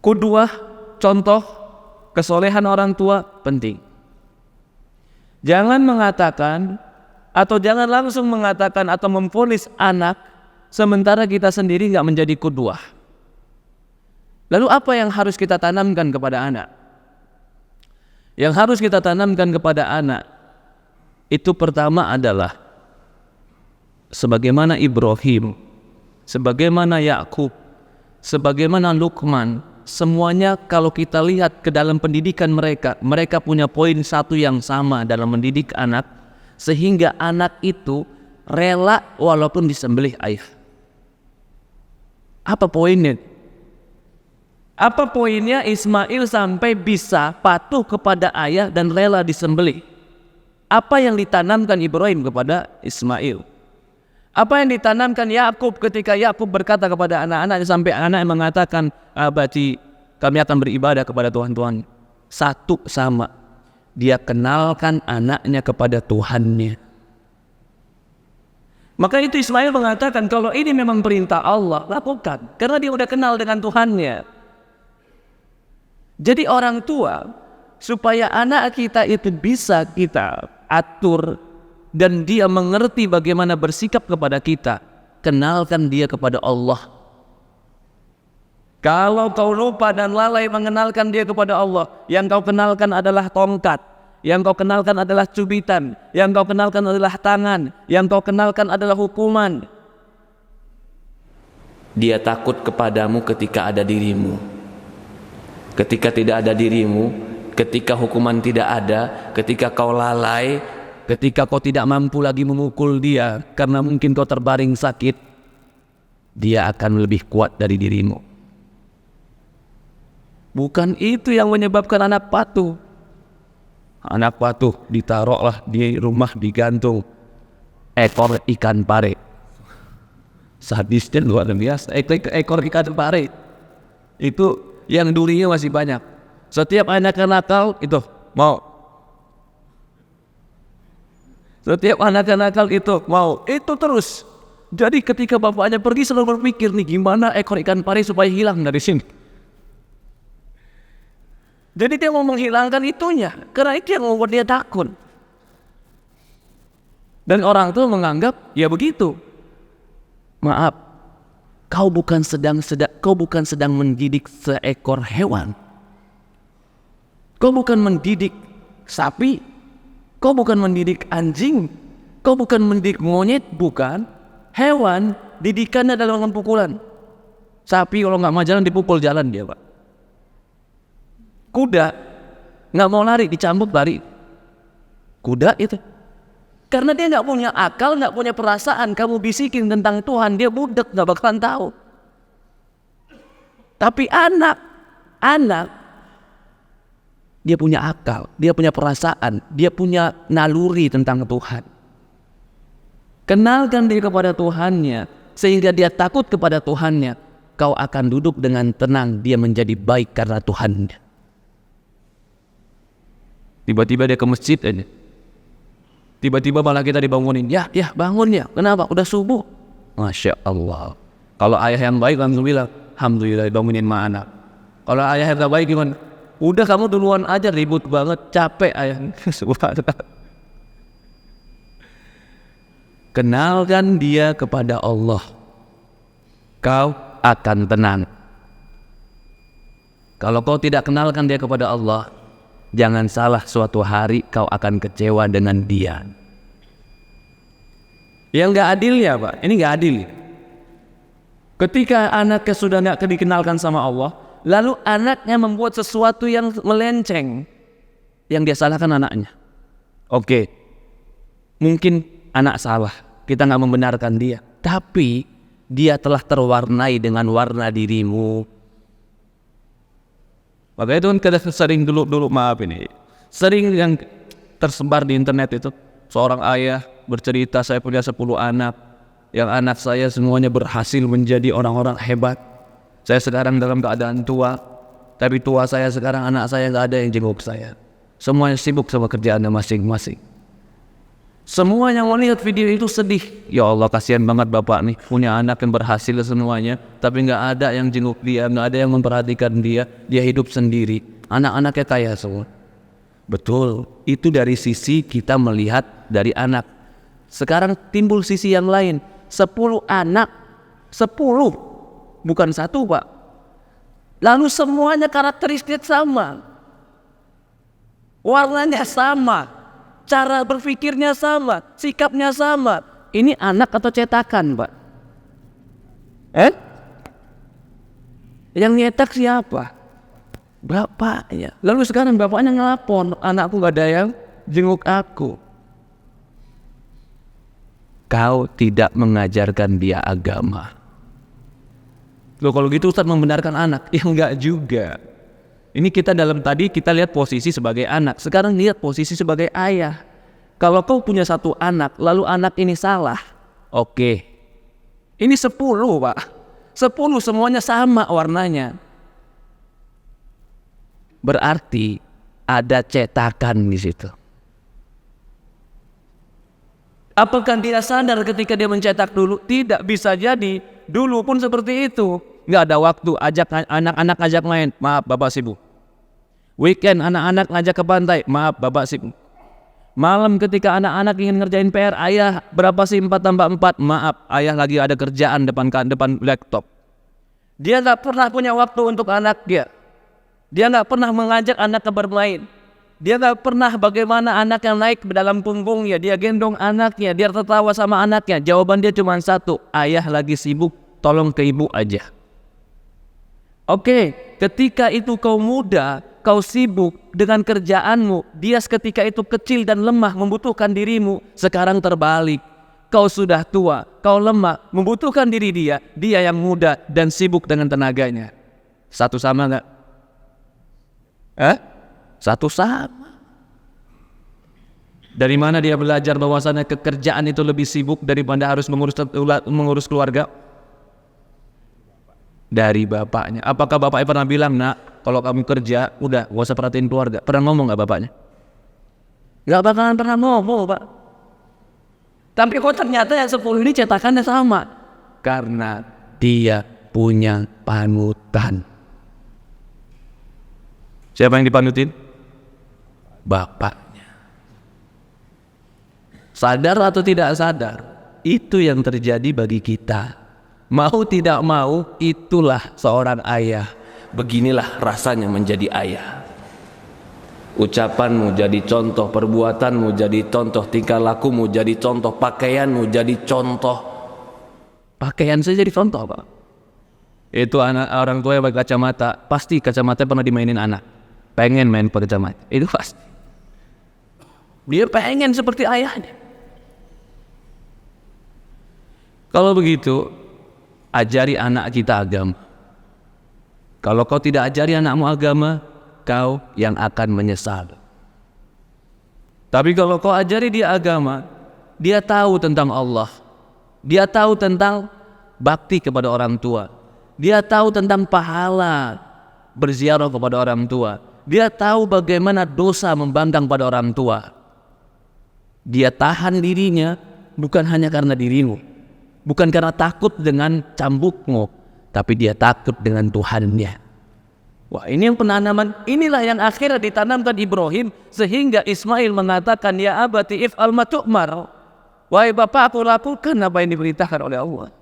Kedua, contoh kesolehan orang tua penting. Jangan mengatakan atau jangan langsung mengatakan atau memvonis anak sementara kita sendiri nggak menjadi qudwah. Lalu apa yang harus kita tanamkan kepada anak? Yang harus kita tanamkan kepada anak itu pertama adalah sebagaimana Ibrahim, sebagaimana Yakub, sebagaimana Luqman, semuanya kalau kita lihat ke dalam pendidikan mereka punya poin satu yang sama dalam mendidik anak, sehingga anak itu rela walaupun disembelih ayah. Apa poinnya? Apa poinnya Ismail sampai bisa patuh kepada ayah dan rela disembelih? Apa yang ditanamkan Ibrahim kepada Ismail? Apa yang ditanamkan Yakub ketika Yakub berkata kepada anak-anaknya sampai anak mengatakan, abati, kami akan beribadah kepada Tuhan. Satu sama, dia kenalkan anaknya kepada Tuhannya. Maka itu Ismail mengatakan kalau ini memang perintah Allah, lakukan, karena dia udah kenal dengan Tuhannya. Jadi orang tua, supaya anak kita itu bisa kita atur dan dia mengerti bagaimana bersikap kepada kita, kenalkan dia kepada Allah. Kalau kau lupa dan lalai mengenalkan dia kepada Allah, yang kau kenalkan adalah tongkat, yang kau kenalkan adalah cubitan, yang kau kenalkan adalah tangan, yang kau kenalkan adalah hukuman. Dia takut kepadamu ketika ada dirimu. Ketika tidak ada dirimu, ketika hukuman tidak ada, ketika kau lalai, ketika kau tidak mampu lagi memukul dia karena mungkin kau terbaring sakit, dia akan lebih kuat dari dirimu. Bukan itu yang menyebabkan anak patuh. Anak patuh ditaruhlah di rumah, digantung ekor ikan pare. Sadisnya luar biasa. Ekor ikan pare itu yang durinya masih banyak. Setiap anak nakal itu mau. Setiap anak nakal itu mau. Itu terus. Jadi ketika bapaknya pergi selalu berpikir nih, gimana ekor ikan pare supaya hilang dari sini. Jadi dia mau menghilangkan itunya, karena itu yang membuat dia takut. Dan orang tua menganggap ya begitu. Maaf, kau bukan sedang mendidik seekor hewan. Kau bukan mendidik sapi, kau bukan mendidik anjing, kau bukan mendidik monyet, bukan. Hewan didikannya adalah dengan pukulan. Sapi kalau nggak mau jalan dipukul jalan dia, Pak. Kuda nggak mau lari dicambuk lari. Kuda itu karena dia nggak punya akal, nggak punya perasaan. Kamu bisikin tentang Tuhan, dia budek, nggak bakalan tahu. Tapi anak dia punya akal, dia punya perasaan, dia punya naluri tentang Tuhan. Kenalkan dia kepada Tuhannya sehingga dia takut kepada Tuhannya. Kau akan duduk dengan tenang, dia menjadi baik karena Tuhannya. Tiba-tiba dia ke masjid aja. Tiba-tiba malah kita dibangunin. Ya bangun ya. Kenapa? Udah subuh. Masya Allah. Kalau ayah yang baik langsung bilang, alhamdulillah bangunin ma anak. Kalau ayah yang gak baik gimana? Udah kamu duluan aja, ribut banget, capek ayah. Kenalkan dia kepada Allah. Kau akan tenang. Kalau kau tidak kenalkan dia kepada Allah, jangan salah, suatu hari kau akan kecewa dengan dia. Yang gak adil ya Pak, ini gak adil. Ketika anaknya sudah gak dikenalkan sama Allah, lalu anaknya membuat sesuatu yang melenceng, yang dia salahkan anaknya. Oke, mungkin anak salah, kita gak membenarkan dia, tapi dia telah terwarnai dengan warna dirimu. Maka itu kan kita sering dulu maaf ini, sering yang tersebar di internet itu, seorang ayah bercerita, saya punya 10 anak, yang anak saya semuanya berhasil menjadi orang-orang hebat. Saya sekarang dalam keadaan tua, tapi tua saya sekarang anak saya gak ada yang jenguk saya. Semuanya sibuk sama kerjaannya masing-masing. Semua yang melihat video itu sedih. Ya Allah, kasihan banget bapak nih, punya anak yang berhasil semuanya, tapi gak ada yang jenguk dia, gak ada yang memperhatikan dia. Dia hidup sendiri, anak-anaknya kaya semua. Betul, itu dari sisi kita melihat dari anak. Sekarang timbul sisi yang lain. 10 anak, 10, bukan 1 Pak. Lalu semuanya karakteristik sama, warnanya sama, cara berpikirnya sama, sikapnya sama. Ini anak atau cetakan, Pak? Yang nyetak siapa? Bapaknya. Lalu sekarang bapaknya ngelapor, anakku gak ada yang jenguk aku. Kau tidak mengajarkan dia agama. Loh, kalau gitu Ustaz membenarkan anak? Ya enggak juga. Ini kita kita lihat posisi sebagai anak. Sekarang lihat posisi sebagai ayah. Kalau kau punya 1 anak, lalu anak ini salah, oke. Ini 10 Pak. 10 semuanya sama warnanya. Berarti ada cetakan di situ. Apakah dia sadar ketika dia mencetak dulu? Tidak, bisa jadi dulu pun seperti itu. Nggak ada waktu, ajak anak-anak ajak main, maaf bapak sibuk. Weekend anak-anak ngajak ke pantai, maaf bapak sibuk. Malam ketika anak-anak ingin ngerjain PR, ayah berapa sih 4 tambah 4? Maaf, ayah lagi ada kerjaan depan laptop. Dia nggak pernah punya waktu untuk anak dia. Dia nggak pernah mengajak anaknya bermain. Dia nggak pernah bagaimana anak yang naik ke dalam punggungnya, dia gendong anaknya, dia tertawa sama anaknya. Jawaban dia cuma 1, ayah lagi sibuk, tolong ke ibu aja. Oke, ketika itu kau muda, kau sibuk dengan kerjaanmu, dia ketika itu kecil dan lemah membutuhkan dirimu. Sekarang terbalik, kau sudah tua, kau lemah membutuhkan diri dia, dia yang muda dan sibuk dengan tenaganya. Satu sama enggak? Satu sama. Dari mana dia belajar bahwasannya kekerjaan itu lebih sibuk daripada harus mengurus keluarga? Dari bapaknya. Apakah bapaknya pernah bilang, nak, kalau kamu kerja, udah gak usah perhatiin keluarga? Pernah ngomong gak bapaknya? Gak bakalan pernah ngomong, Pak. Tapi kok ternyata yang 10 ini cetakannya sama? Karena dia punya panutan. Siapa yang dipanutin? Bapaknya. Sadar atau tidak sadar, itu yang terjadi bagi kita. Mau tidak mau, itulah seorang ayah. Beginilah rasanya menjadi ayah. Ucapanmu jadi contoh, perbuatanmu jadi contoh, tingkah lakumu jadi contoh, pakaianmu jadi contoh. Pakaian saya jadi contoh, Pak. Itu anak orang tua yang pakai kacamata, pasti kacamata pernah dimainin anak. Pengen main pakai kacamata, itu pasti. Dia pengen seperti ayahnya. Kalau begitu, ajari anak kita agama. Kalau kau tidak ajari anakmu agama, kau yang akan menyesal. Tapi kalau kau ajari dia agama, dia tahu tentang Allah, dia tahu tentang bakti kepada orang tua, dia tahu tentang pahala berziarah kepada orang tua, dia tahu bagaimana dosa membangkang pada orang tua. Dia tahan dirinya bukan hanya karena dirimu, bukan karena takut dengan cambukmu, tapi dia takut dengan Tuhannya. Wah, ini yang penanaman, inilah yang akhirnya ditanamkan Ibrahim, sehingga Ismail mengatakan, ya abati if'al ma tu'mar. Wahai bapak, aku lakukan apa yang diberitakan oleh Allah.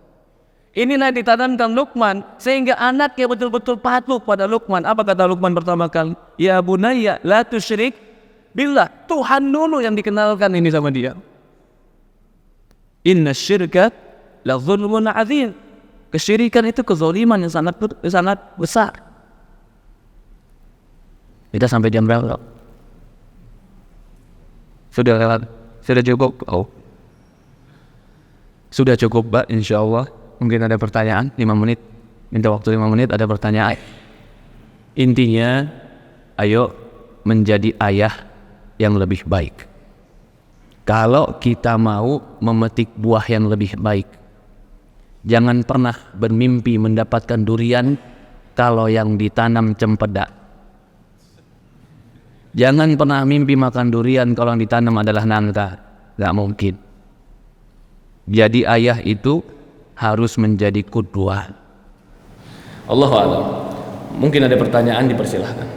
Inilah yang ditanamkan Luqman, sehingga anaknya betul-betul patuh pada Luqman. Apa kata Luqman pertama kali? Ya bunayya la tusyrik billah. Tuhan dulu yang dikenalkan ini sama dia. Inna syirka la zulmun azim. Kesyirikan itu kezaliman yang sangat besar. Kita sampai jam berapa? Sudah lewat? Sudah cukup? Oh, sudah cukup, Pak, insya Allah. Mungkin ada pertanyaan 5 menit. Minta waktu 5 menit, ada pertanyaan. Intinya, ayo menjadi ayah yang lebih baik. Kalau kita mau memetik buah yang lebih baik, jangan pernah bermimpi mendapatkan durian kalau yang ditanam cempedak. Jangan pernah mimpi makan durian kalau yang ditanam adalah nangka. Gak mungkin. Jadi ayah itu harus menjadi qudwah. Allahu a'lam. Mungkin ada pertanyaan, dipersilahkan.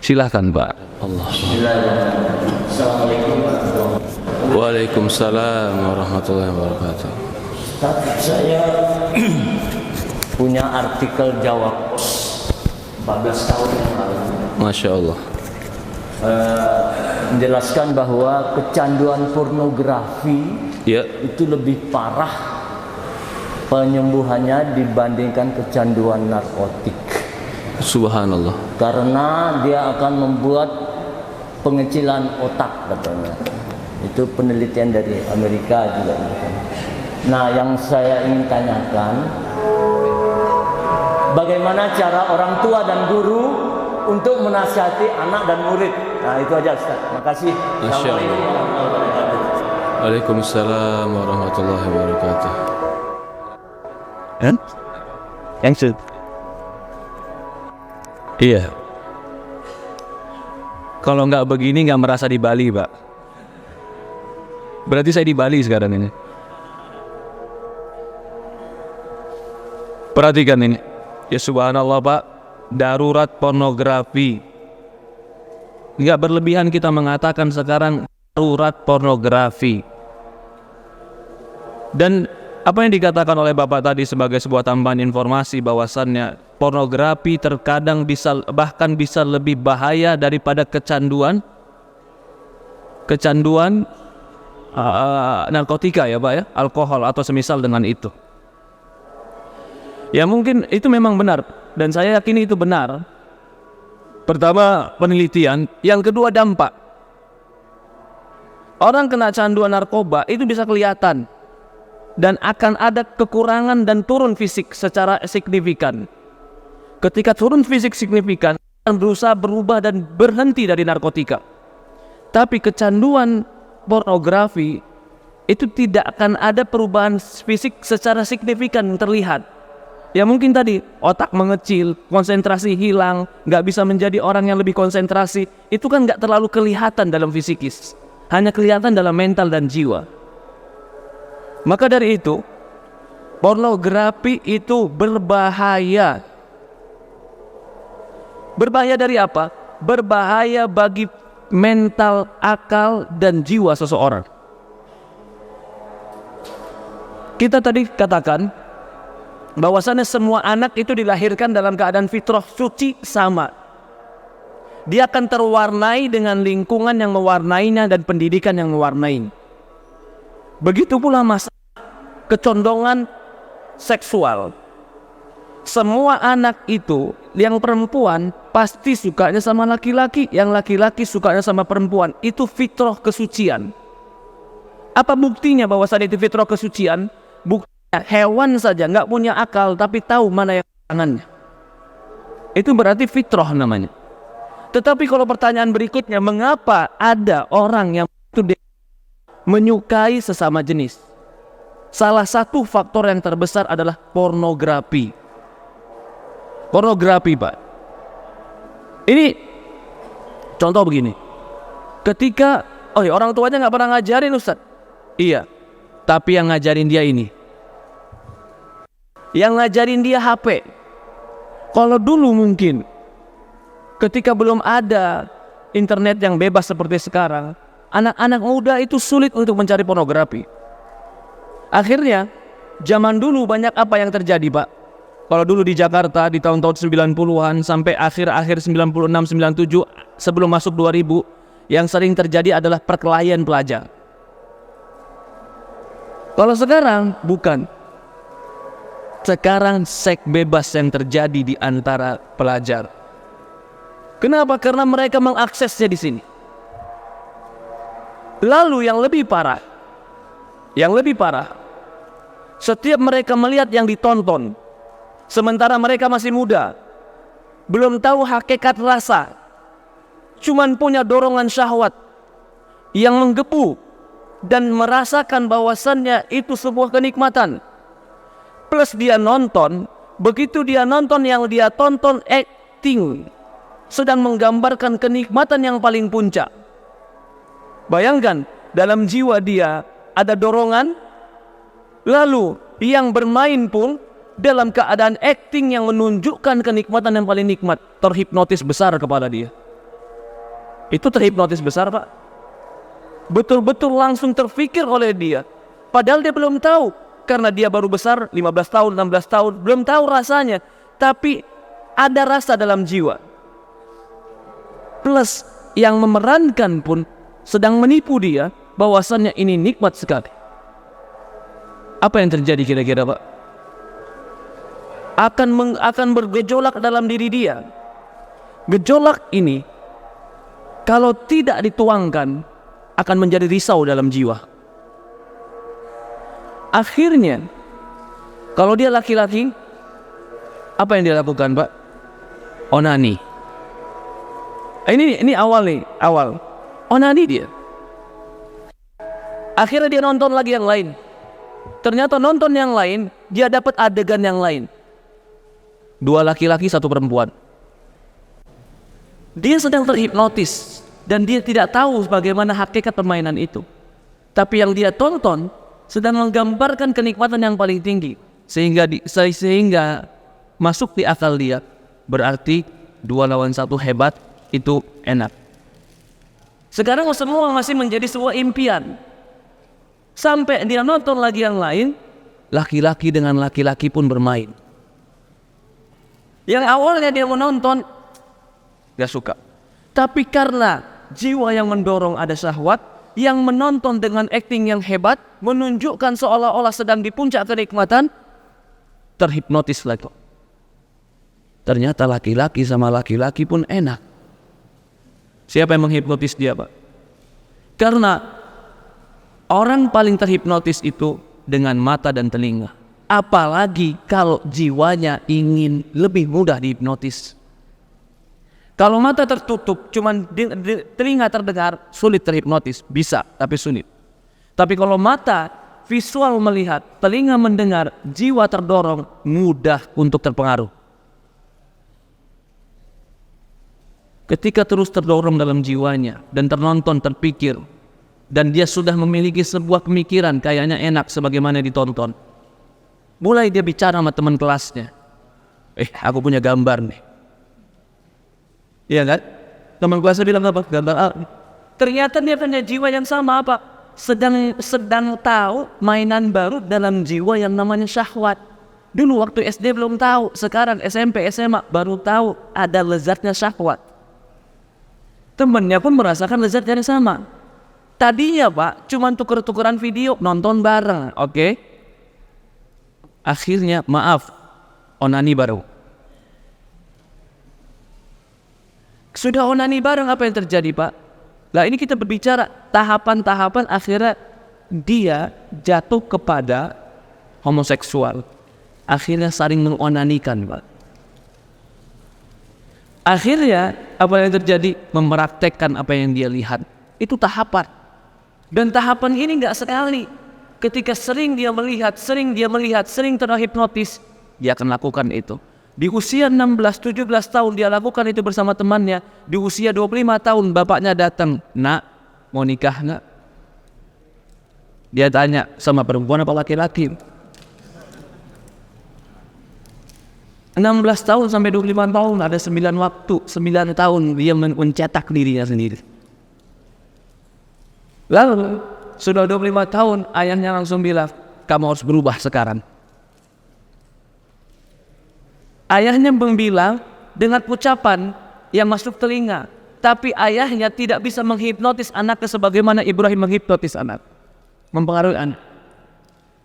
Silahkan, Pak. Allah. Assalamualaikum warahmatullahi wabarakatuh. Waalaikumsalam warahmatullahi wabarakatuh. Saya punya artikel jawab 14 tahun yang lalu. Masya Allah. Menjelaskan bahwa kecanduan pornografi itu lebih parah penyembuhannya dibandingkan kecanduan narkotik. Subhanallah. Karena dia akan membuat pengecilan otak katanya. Itu penelitian dari Amerika juga. Nah, yang saya ingin tanyakan, bagaimana cara orang tua dan guru untuk menasihati anak dan murid? Nah, itu aja, Ustaz. Makasih. Assalamualaikum warahmatullahi wabarakatuh. Waalaikumsalam warahmatullahi wabarakatuh. Yang sud. Iya. Kalau nggak begini nggak merasa di Bali, Pak. Berarti saya di Bali sekarang ini. Perhatikan ini. Ya subhanallah, Pak. Darurat pornografi. Nggak berlebihan kita mengatakan sekarang darurat pornografi. Dan apa yang dikatakan oleh Bapak tadi sebagai sebuah tambahan informasi bahwasannya pornografi terkadang bahkan bisa lebih bahaya daripada kecanduan narkotika, ya Pak ya, alkohol atau semisal dengan itu. Ya mungkin itu memang benar, dan saya yakin itu benar, Pertama, penelitian. Yang kedua, dampak. Orang kena canduan narkoba itu bisa kelihatan dan akan ada kekurangan dan turun fisik secara signifikan. Ketika turun fisik signifikan, akan berusaha berubah dan berhenti dari narkotika. Tapi kecanduan pornografi itu tidak akan ada perubahan fisik secara signifikan terlihat. Ya mungkin tadi otak mengecil, konsentrasi hilang, nggak bisa menjadi orang yang lebih konsentrasi. Itu kan nggak terlalu kelihatan dalam fisikis, hanya kelihatan dalam mental dan jiwa. Maka dari itu, pornografi itu berbahaya. Berbahaya dari apa? Berbahaya bagi mental, akal, dan jiwa seseorang. Kita tadi katakan bahwasannya semua anak itu dilahirkan dalam keadaan fitrah suci sama. Dia akan terwarnai dengan lingkungan yang mewarnainya dan pendidikan yang mewarnai. Begitu pula masalah kecondongan seksual. Semua anak itu yang perempuan pasti sukanya sama laki-laki, yang laki-laki sukanya sama perempuan. Itu fitrah kesucian. Apa buktinya bahwasanya itu fitrah kesucian? Buktinya hewan saja nggak punya akal tapi tahu mana yang tangannya. Itu berarti fitrah namanya. Tetapi kalau pertanyaan berikutnya, mengapa ada orang yang menyukai sesama jenis? Salah satu faktor yang terbesar adalah pornografi. Pornografi, Pak. Ini contoh begini. Ketika orang tuanya nggak pernah ngajarin, Ustaz. Iya, tapi yang ngajarin dia ini. Yang ngajarin dia HP. Kalau dulu mungkin ketika belum ada internet yang bebas seperti sekarang, anak-anak muda itu sulit untuk mencari pornografi. Akhirnya, zaman dulu banyak apa yang terjadi, Pak? Kalau dulu di Jakarta di tahun-tahun 90-an sampai akhir-akhir 96, 97 sebelum masuk 2000, yang sering terjadi adalah perkelahian pelajar. Kalau sekarang bukan. Sekarang seks bebas yang terjadi di antara pelajar. Kenapa? Karena mereka mengaksesnya di sini. Lalu yang lebih parah, setiap mereka melihat yang ditonton, sementara mereka masih muda, belum tahu hakikat rasa, cuman punya dorongan syahwat yang menggebu dan merasakan bahwasannya itu sebuah kenikmatan. Plus dia nonton, begitu dia nonton, yang dia tonton acting, sedang menggambarkan kenikmatan yang paling puncak. Bayangkan, dalam jiwa dia ada dorongan, lalu yang bermain pun dalam keadaan acting yang menunjukkan kenikmatan yang paling nikmat. Terhipnotis besar kepada dia. Itu terhipnotis besar, Pak. Betul-betul langsung terfikir oleh dia. Padahal dia belum tahu. Karena dia baru besar, 15 tahun, 16 tahun. Belum tahu rasanya. Tapi ada rasa dalam jiwa. Plus yang memerankan pun sedang menipu dia bahwasannya ini nikmat sekali. Apa yang terjadi kira-kira, Pak? Akan bergejolak dalam diri dia. Gejolak ini kalau tidak dituangkan akan menjadi risau dalam jiwa. Akhirnya kalau dia laki-laki, apa yang dia lakukan, Pak? Onani. Ini awal. Onani dia. Akhirnya dia nonton lagi yang lain. Ternyata nonton yang lain, dia dapat adegan yang lain. 2 laki-laki, 1 perempuan. Dia sedang terhipnotis dan dia tidak tahu bagaimana hakikat permainan itu. Tapi yang dia tonton sedang menggambarkan kenikmatan yang paling tinggi, sehingga masuk di akal dia. Berarti 2 lawan 1 hebat, itu enak. Sekarang semua masih menjadi sebuah impian. Sampai dia nonton lagi yang lain, laki-laki dengan laki-laki pun bermain. Yang awalnya dia menonton gak suka, tapi karena jiwa yang mendorong ada syahwat, yang menonton dengan acting yang hebat, menunjukkan seolah-olah sedang di puncak kenikmatan, terhipnotis lagi. Ternyata laki-laki sama laki-laki pun enak. Siapa yang menghipnotis dia, Pak? Karena orang paling terhipnotis itu dengan mata dan telinga. Apalagi kalau jiwanya ingin lebih mudah dihipnotis. Kalau mata tertutup, cuman telinga terdengar, sulit terhipnotis. Bisa, tapi sulit. Tapi kalau mata visual melihat, telinga mendengar, jiwa terdorong, mudah untuk terpengaruh. Ketika terus terdorong dalam jiwanya dan ternonton, terpikir, dan dia sudah memiliki sebuah pemikiran kayaknya enak sebagaimana ditonton, mulai dia bicara sama teman kelasnya, aku punya gambar nih. Iya kan? Teman kelasnya bilang apa? Gambar A. Ternyata dia punya jiwa yang sama apa? Sedang tahu mainan baru dalam jiwa yang namanya syahwat. Dulu waktu SD belum tahu, sekarang SMP, SMA baru tahu ada lezatnya syahwat. Temennya pun merasakan lezat yang sama. Tadinya Pak, cuma tuker-tukeran video, nonton bareng, oke? Akhirnya, maaf, onani baru. Sudah onani bareng, apa yang terjadi Pak? Lah ini kita berbicara tahapan-tahapan akhirnya dia jatuh kepada homoseksual. Akhirnya saling mengonanikan Pak. Akhirnya apa yang terjadi? Mempraktekkan apa yang dia lihat. Itu tahapan. Dan tahapan ini gak sekali. Ketika sering dia melihat, sering terhipnotis, dia akan lakukan itu. Di usia 16-17 tahun dia lakukan itu bersama temannya. Di usia 25 tahun bapaknya datang, "Nak, mau nikah gak?" Dia tanya, "Sama perempuan apa laki-laki?" 16 tahun sampai 25 tahun ada 9 tahun dia mencetak dirinya sendiri. Lalu sudah 25 tahun ayahnya langsung bilang, "Kamu harus berubah sekarang." Ayahnya bilang dengan ucapan yang masuk telinga, tapi ayahnya tidak bisa menghipnotis anaknya sebagaimana Ibrahim menghipnotis anak, mempengaruhi anak.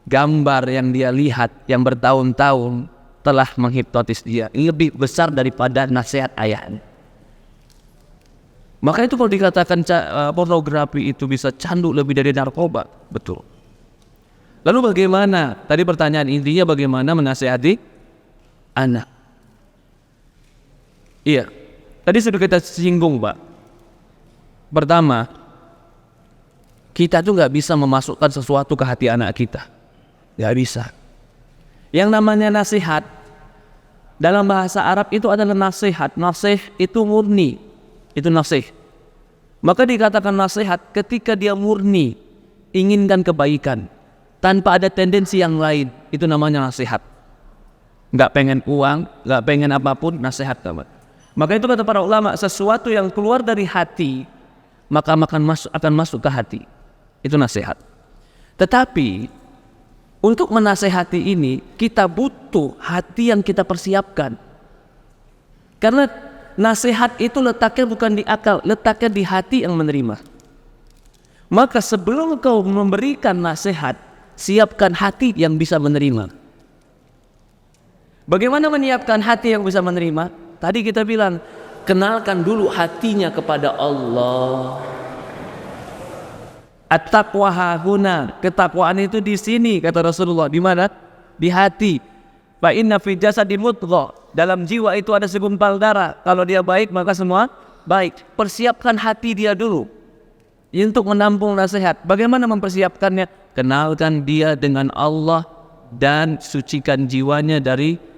Gambar yang dia lihat yang bertahun-tahun telah menghipnotis dia, lebih besar daripada nasihat ayahnya. Maka itu kalau dikatakan pornografi itu bisa candu lebih dari narkoba, betul. Lalu bagaimana? Tadi pertanyaan intinya bagaimana menasihati anak. Iya, tadi sudah kita singgung Pak. Pertama, kita tuh gak bisa memasukkan sesuatu ke hati anak kita. Gak bisa. Yang namanya nasihat, dalam bahasa Arab itu adalah nasihat. Nasih itu murni, itu nasih. Maka dikatakan nasihat ketika dia murni, inginkan kebaikan, tanpa ada tendensi yang lain, itu namanya nasihat. Gak pengen uang, gak pengen apapun, nasihat teman. Maka itu kata para ulama, sesuatu yang keluar dari hati, maka akan masuk ke hati. Itu nasihat. Tetapi untuk menasehati ini, kita butuh hati yang kita persiapkan. Karena nasihat itu letaknya bukan di akal, letaknya di hati yang menerima. Maka sebelum kau memberikan nasihat, siapkan hati yang bisa menerima. Bagaimana menyiapkan hati yang bisa menerima? Tadi kita bilang, kenalkan dulu hatinya kepada Allah. At-taqwa hahuna, ketakwaan itu di sini kata Rasulullah. Di mana? Di hati. Fa inna fi jasadi mudghah, dalam jiwa itu ada segumpal darah. Kalau dia baik maka semua baik. Persiapkan hati dia dulu untuk menampung nasihat. Bagaimana mempersiapkannya? Kenalkan dia dengan Allah dan sucikan jiwanya dari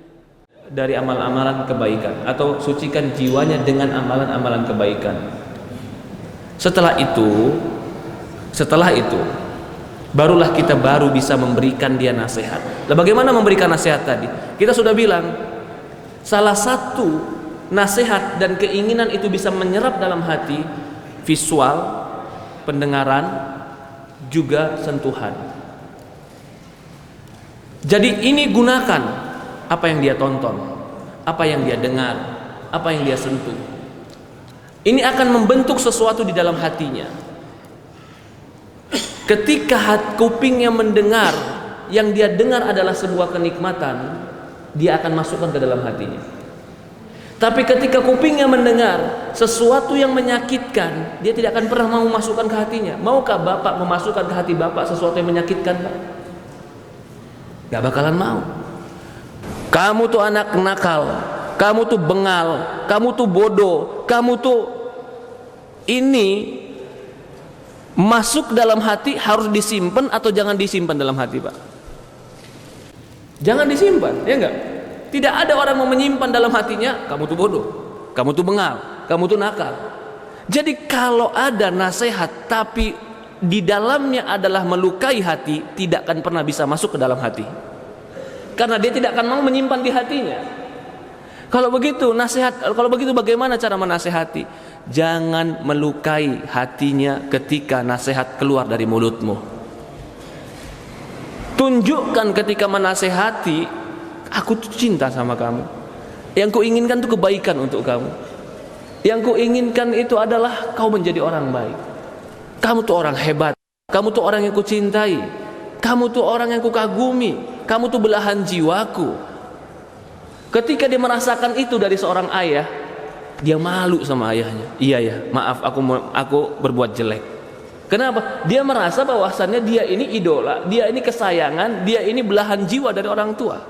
amal-amalan kebaikan, atau sucikan jiwanya dengan amalan-amalan kebaikan. Setelah itu barulah kita bisa memberikan dia nasihat. Nah, bagaimana memberikan nasihat tadi? Kita sudah bilang salah satu nasihat dan keinginan itu bisa menyerap dalam hati, visual, pendengaran, juga sentuhan. Jadi ini gunakan apa yang dia tonton, apa yang dia dengar, apa yang dia sentuh. Ini akan membentuk sesuatu di dalam hatinya. Ketika kupingnya mendengar, yang dia dengar adalah sebuah kenikmatan, dia akan masukkan ke dalam hatinya. Tapi ketika kupingnya mendengar sesuatu yang menyakitkan, dia tidak akan pernah mau memasukkan ke hatinya. Maukah bapak memasukkan ke hati bapak sesuatu yang menyakitkan, Pak? Gak bakalan mau. Kamu tuh anak nakal, kamu tuh bengal, kamu tuh bodoh, kamu tuh ini masuk dalam hati harus disimpan atau jangan disimpan dalam hati, Pak? Jangan disimpan, ya enggak? Tidak ada orang mau menyimpan dalam hatinya, kamu tuh bodoh, kamu tuh bengal, kamu tuh nakal. Jadi kalau ada nasihat tapi di dalamnya adalah melukai hati, tidak akan pernah bisa masuk ke dalam hati. Karena dia tidak akan mau menyimpan di hatinya. Kalau begitu bagaimana cara menasehati? Jangan melukai hatinya ketika nasihat keluar dari mulutmu. Tunjukkan ketika menasehati, aku tuh cinta sama kamu. Yang kuinginkan tuh kebaikan untuk kamu. Yang kuinginkan itu adalah kau menjadi orang baik. Kamu tuh orang hebat. Kamu tuh orang yang kucintai. Kamu tuh orang yang kukagumi. Kamu tuh belahan jiwaku. Ketika dia merasakan itu dari seorang ayah, dia malu sama ayahnya. Iya ya, maaf aku berbuat jelek. Kenapa? Dia merasa bahwasannya dia ini idola, dia ini kesayangan, dia ini belahan jiwa dari orang tua.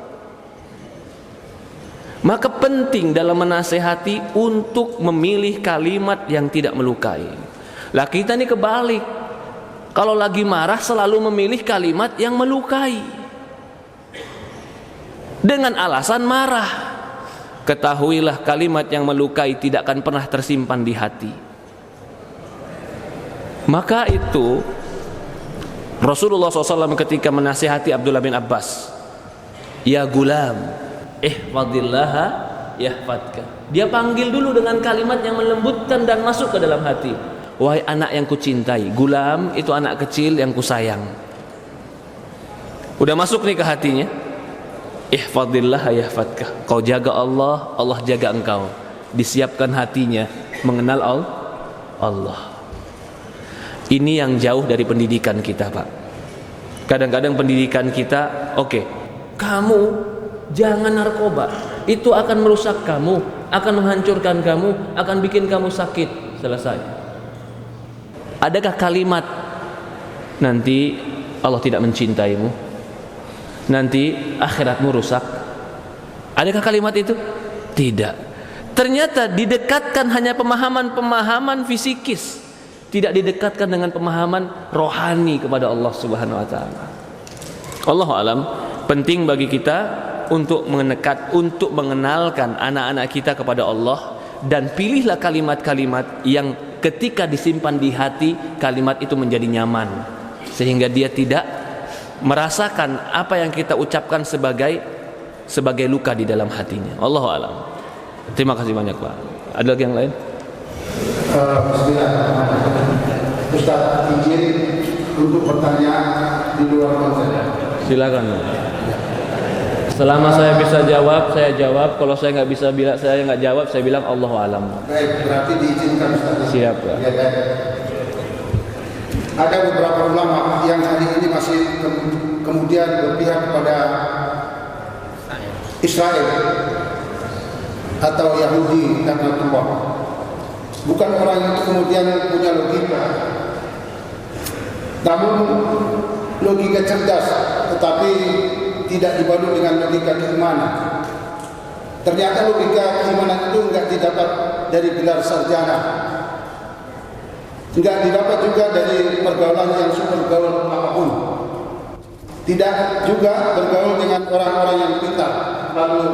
Maka penting dalam menasehati untuk memilih kalimat yang tidak melukai. Lah kita ini kebalik. Kalau lagi marah selalu memilih kalimat yang melukai. Dengan alasan marah. Ketahuilah kalimat yang melukai tidak akan pernah tersimpan di hati. Maka itu Rasulullah SAW ketika menasihati Abdullah bin Abbas, ya gulam, ihfadillaha yahfadka. Dia panggil dulu dengan kalimat yang melembutkan dan masuk ke dalam hati. Wahai anak yang kucintai, gulam itu anak kecil yang kusayang. Udah masuk nih ke hatinya. Ihfadillaha yahfadka. Kau jaga Allah, Allah jaga engkau. Disiapkan hatinya mengenal Allah. Ini yang jauh dari pendidikan kita, Pak. Kadang-kadang pendidikan kita, oke, kamu jangan narkoba. Itu akan merusak kamu, akan menghancurkan kamu, akan bikin kamu sakit. Selesai. Adakah kalimat nanti Allah tidak mencintaimu? Nanti akhiratmu rusak? Adakah kalimat itu? Tidak. Ternyata didekatkan hanya pemahaman-pemahaman fisikis. Tidak didekatkan dengan pemahaman rohani kepada Allah Subhanahu wa taala. Allahu alam, penting bagi kita untuk mengenalkan anak-anak kita kepada Allah, dan pilihlah kalimat-kalimat yang ketika disimpan di hati, kalimat itu menjadi nyaman sehingga dia tidak merasakan apa yang kita ucapkan sebagai luka di dalam hatinya. Allahu alam. Terima kasih banyak, Pak. Ada lagi yang lain? Ustaz, izin untuk pertanyaan di luar konten. Silakan. Selama saya bisa jawab, saya jawab. Kalau saya nggak bisa bilang, saya nggak jawab, saya bilang Allahu alam. Baik, berarti diizinkan Ustaz. Siap, Pak. Ya, baik. Ada beberapa ulama yang hari ini masih kemudian berpihak kepada Israel atau Yahudi dan Nasrani. Bukan orang itu kemudian punya logika, namun logika cerdas, tetapi tidak dibalut dengan logika keimanan. Ternyata logika keimanan itu enggak didapat dari gelar sarjana, enggak didapat juga dari pergaulan yang super gaul apapun, tidak juga bergaul dengan orang-orang yang pintar lalu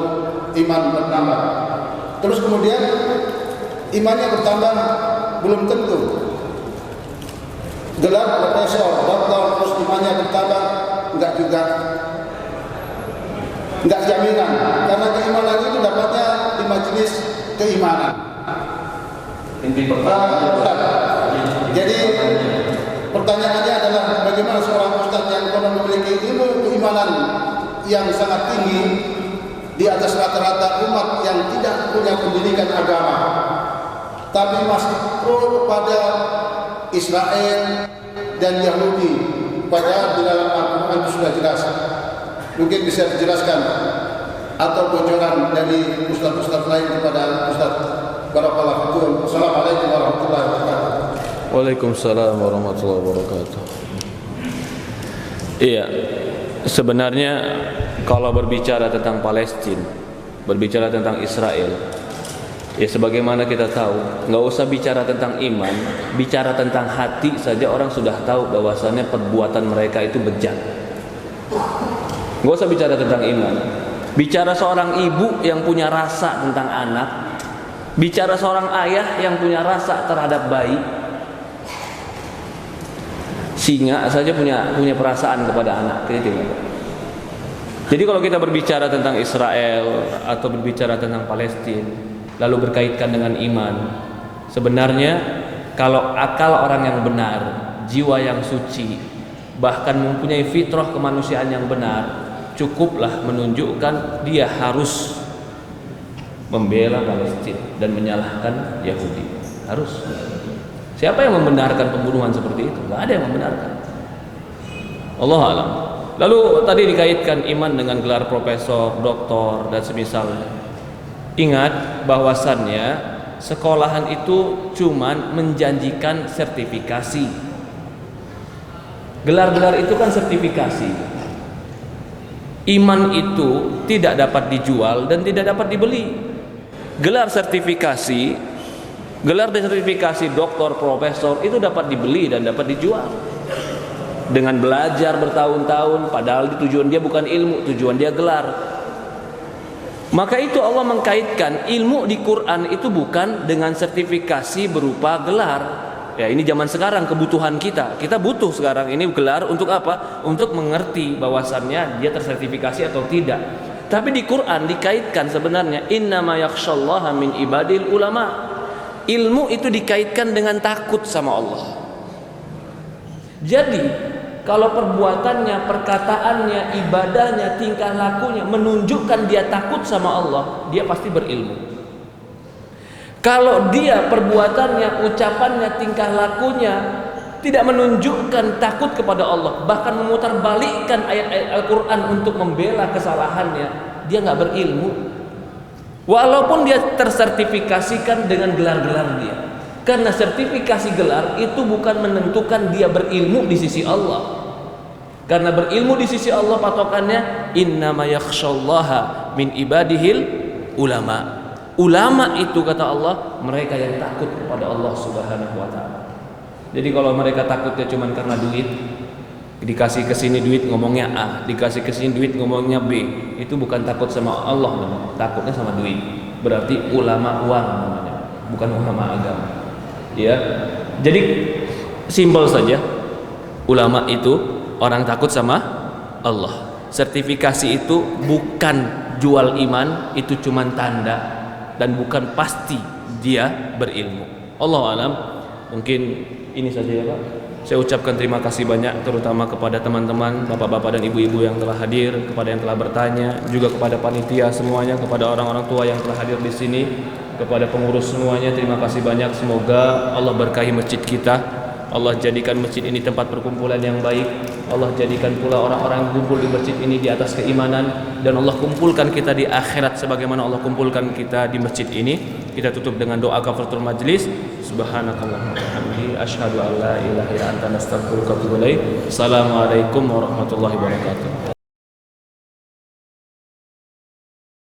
iman bertambah. Terus kemudian imannya bertambah belum tentu. Gelar profesor, doktor, terus imannya bertambah enggak juga. Enggak jaminan, karena keimanan itu dapatnya di majelis keimanan. Inti jadi pertanyaannya adalah bagaimana seorang ustaz yang pernah memiliki ilmu keimanan yang sangat tinggi di atas rata-rata umat yang tidak punya pendidikan agama, tapi masih pro kepada Israel dan Yahudi, padahal di dalam Al-Quran itu sudah jelas. Mungkin bisa dijelaskan atau bocoran dari ustaz-ustaz lain kepada Waalaikumsalam warahmatullahi wabarakatuh. Iya, sebenarnya kalau berbicara tentang Palestina, berbicara tentang Israel, ya sebagaimana kita tahu, nggak usah bicara tentang iman, bicara tentang hati saja orang sudah tahu bahwasannya perbuatan mereka itu bejat. Nggak usah bicara tentang iman, bicara seorang ibu yang punya rasa tentang anak, bicara seorang ayah yang punya rasa terhadap bayi. Singa saja punya perasaan kepada anak. Jadi kalau kita berbicara tentang Israel atau berbicara tentang Palestina, lalu berkaitkan dengan iman, sebenarnya kalau akal orang yang benar, jiwa yang suci, bahkan mempunyai fitrah kemanusiaan yang benar, cukuplah menunjukkan dia harus membela Palestina dan menyalahkan Yahudi. Harus. Siapa yang membenarkan pembunuhan seperti itu? Tidak ada yang membenarkan. Allah alam. Lalu tadi dikaitkan iman dengan gelar profesor, doktor dan semisalnya. Ingat bahwasannya sekolahan itu cuman menjanjikan sertifikasi. Gelar-gelar itu kan sertifikasi. Iman itu tidak dapat dijual dan tidak dapat dibeli. Gelar sertifikasi doktor, profesor itu dapat dibeli dan dapat dijual. Dengan belajar bertahun-tahun, padahal tujuan dia bukan ilmu, tujuan dia gelar. Maka itu Allah mengkaitkan ilmu di Quran itu bukan dengan sertifikasi berupa gelar. Ya, ini zaman sekarang kebutuhan kita. Kita butuh sekarang ini gelar untuk apa? Untuk mengerti bahwasannya dia tersertifikasi atau tidak. Tapi di Quran dikaitkan sebenarnya innama yakhsyallaha min ibadil ulama. Ilmu itu dikaitkan dengan takut sama Allah. Jadi kalau perbuatannya, perkataannya, ibadahnya, tingkah lakunya menunjukkan dia takut sama Allah, dia pasti berilmu. Kalau dia perbuatannya, ucapannya, tingkah lakunya tidak menunjukkan takut kepada Allah, bahkan memutarbalikkan ayat-ayat Al-Quran untuk membela kesalahannya, dia nggak berilmu. Walaupun dia tersertifikasikan dengan gelar-gelar dia, karena sertifikasi gelar itu bukan menentukan dia berilmu di sisi Allah. Karena berilmu di sisi Allah patokannya innama yakhsyallaha min ibadihil ulama. Ulama itu kata Allah mereka yang takut kepada Allah Subhanahu wa taala. Jadi kalau mereka takutnya cuma karena duit, dikasih ke sini duit ngomongnya A, dikasih ke sini duit ngomongnya B, itu bukan takut sama Allah namanya, takutnya sama duit. Berarti ulama uang namanya, bukan ulama agama. Ya. Jadi simpel saja. Ulama itu orang takut sama Allah. Sertifikasi itu bukan jual iman, itu cuma tanda dan bukan pasti dia berilmu. Allah alam. Mungkin ini saja ya Pak. Saya ucapkan terima kasih banyak terutama kepada teman-teman, bapak-bapak dan ibu-ibu yang telah hadir, kepada yang telah bertanya, juga kepada panitia semuanya, kepada orang-orang tua yang telah hadir di sini, kepada pengurus semuanya. Terima kasih banyak. Semoga Allah berkahi masjid kita. Allah jadikan masjid ini tempat perkumpulan yang baik. Allah jadikan pula orang-orang yang kumpul di masjid ini di atas keimanan, dan Allah kumpulkan kita di akhirat sebagaimana Allah kumpulkan kita di masjid ini. Kita tutup dengan doa kafaratul majlis. Subhanakallahumma wa bihamdika asyhadu an la ilaha illa anta astaghfiruka wa atubu ilaik. Assalamualaikum warahmatullahi wabarakatuh.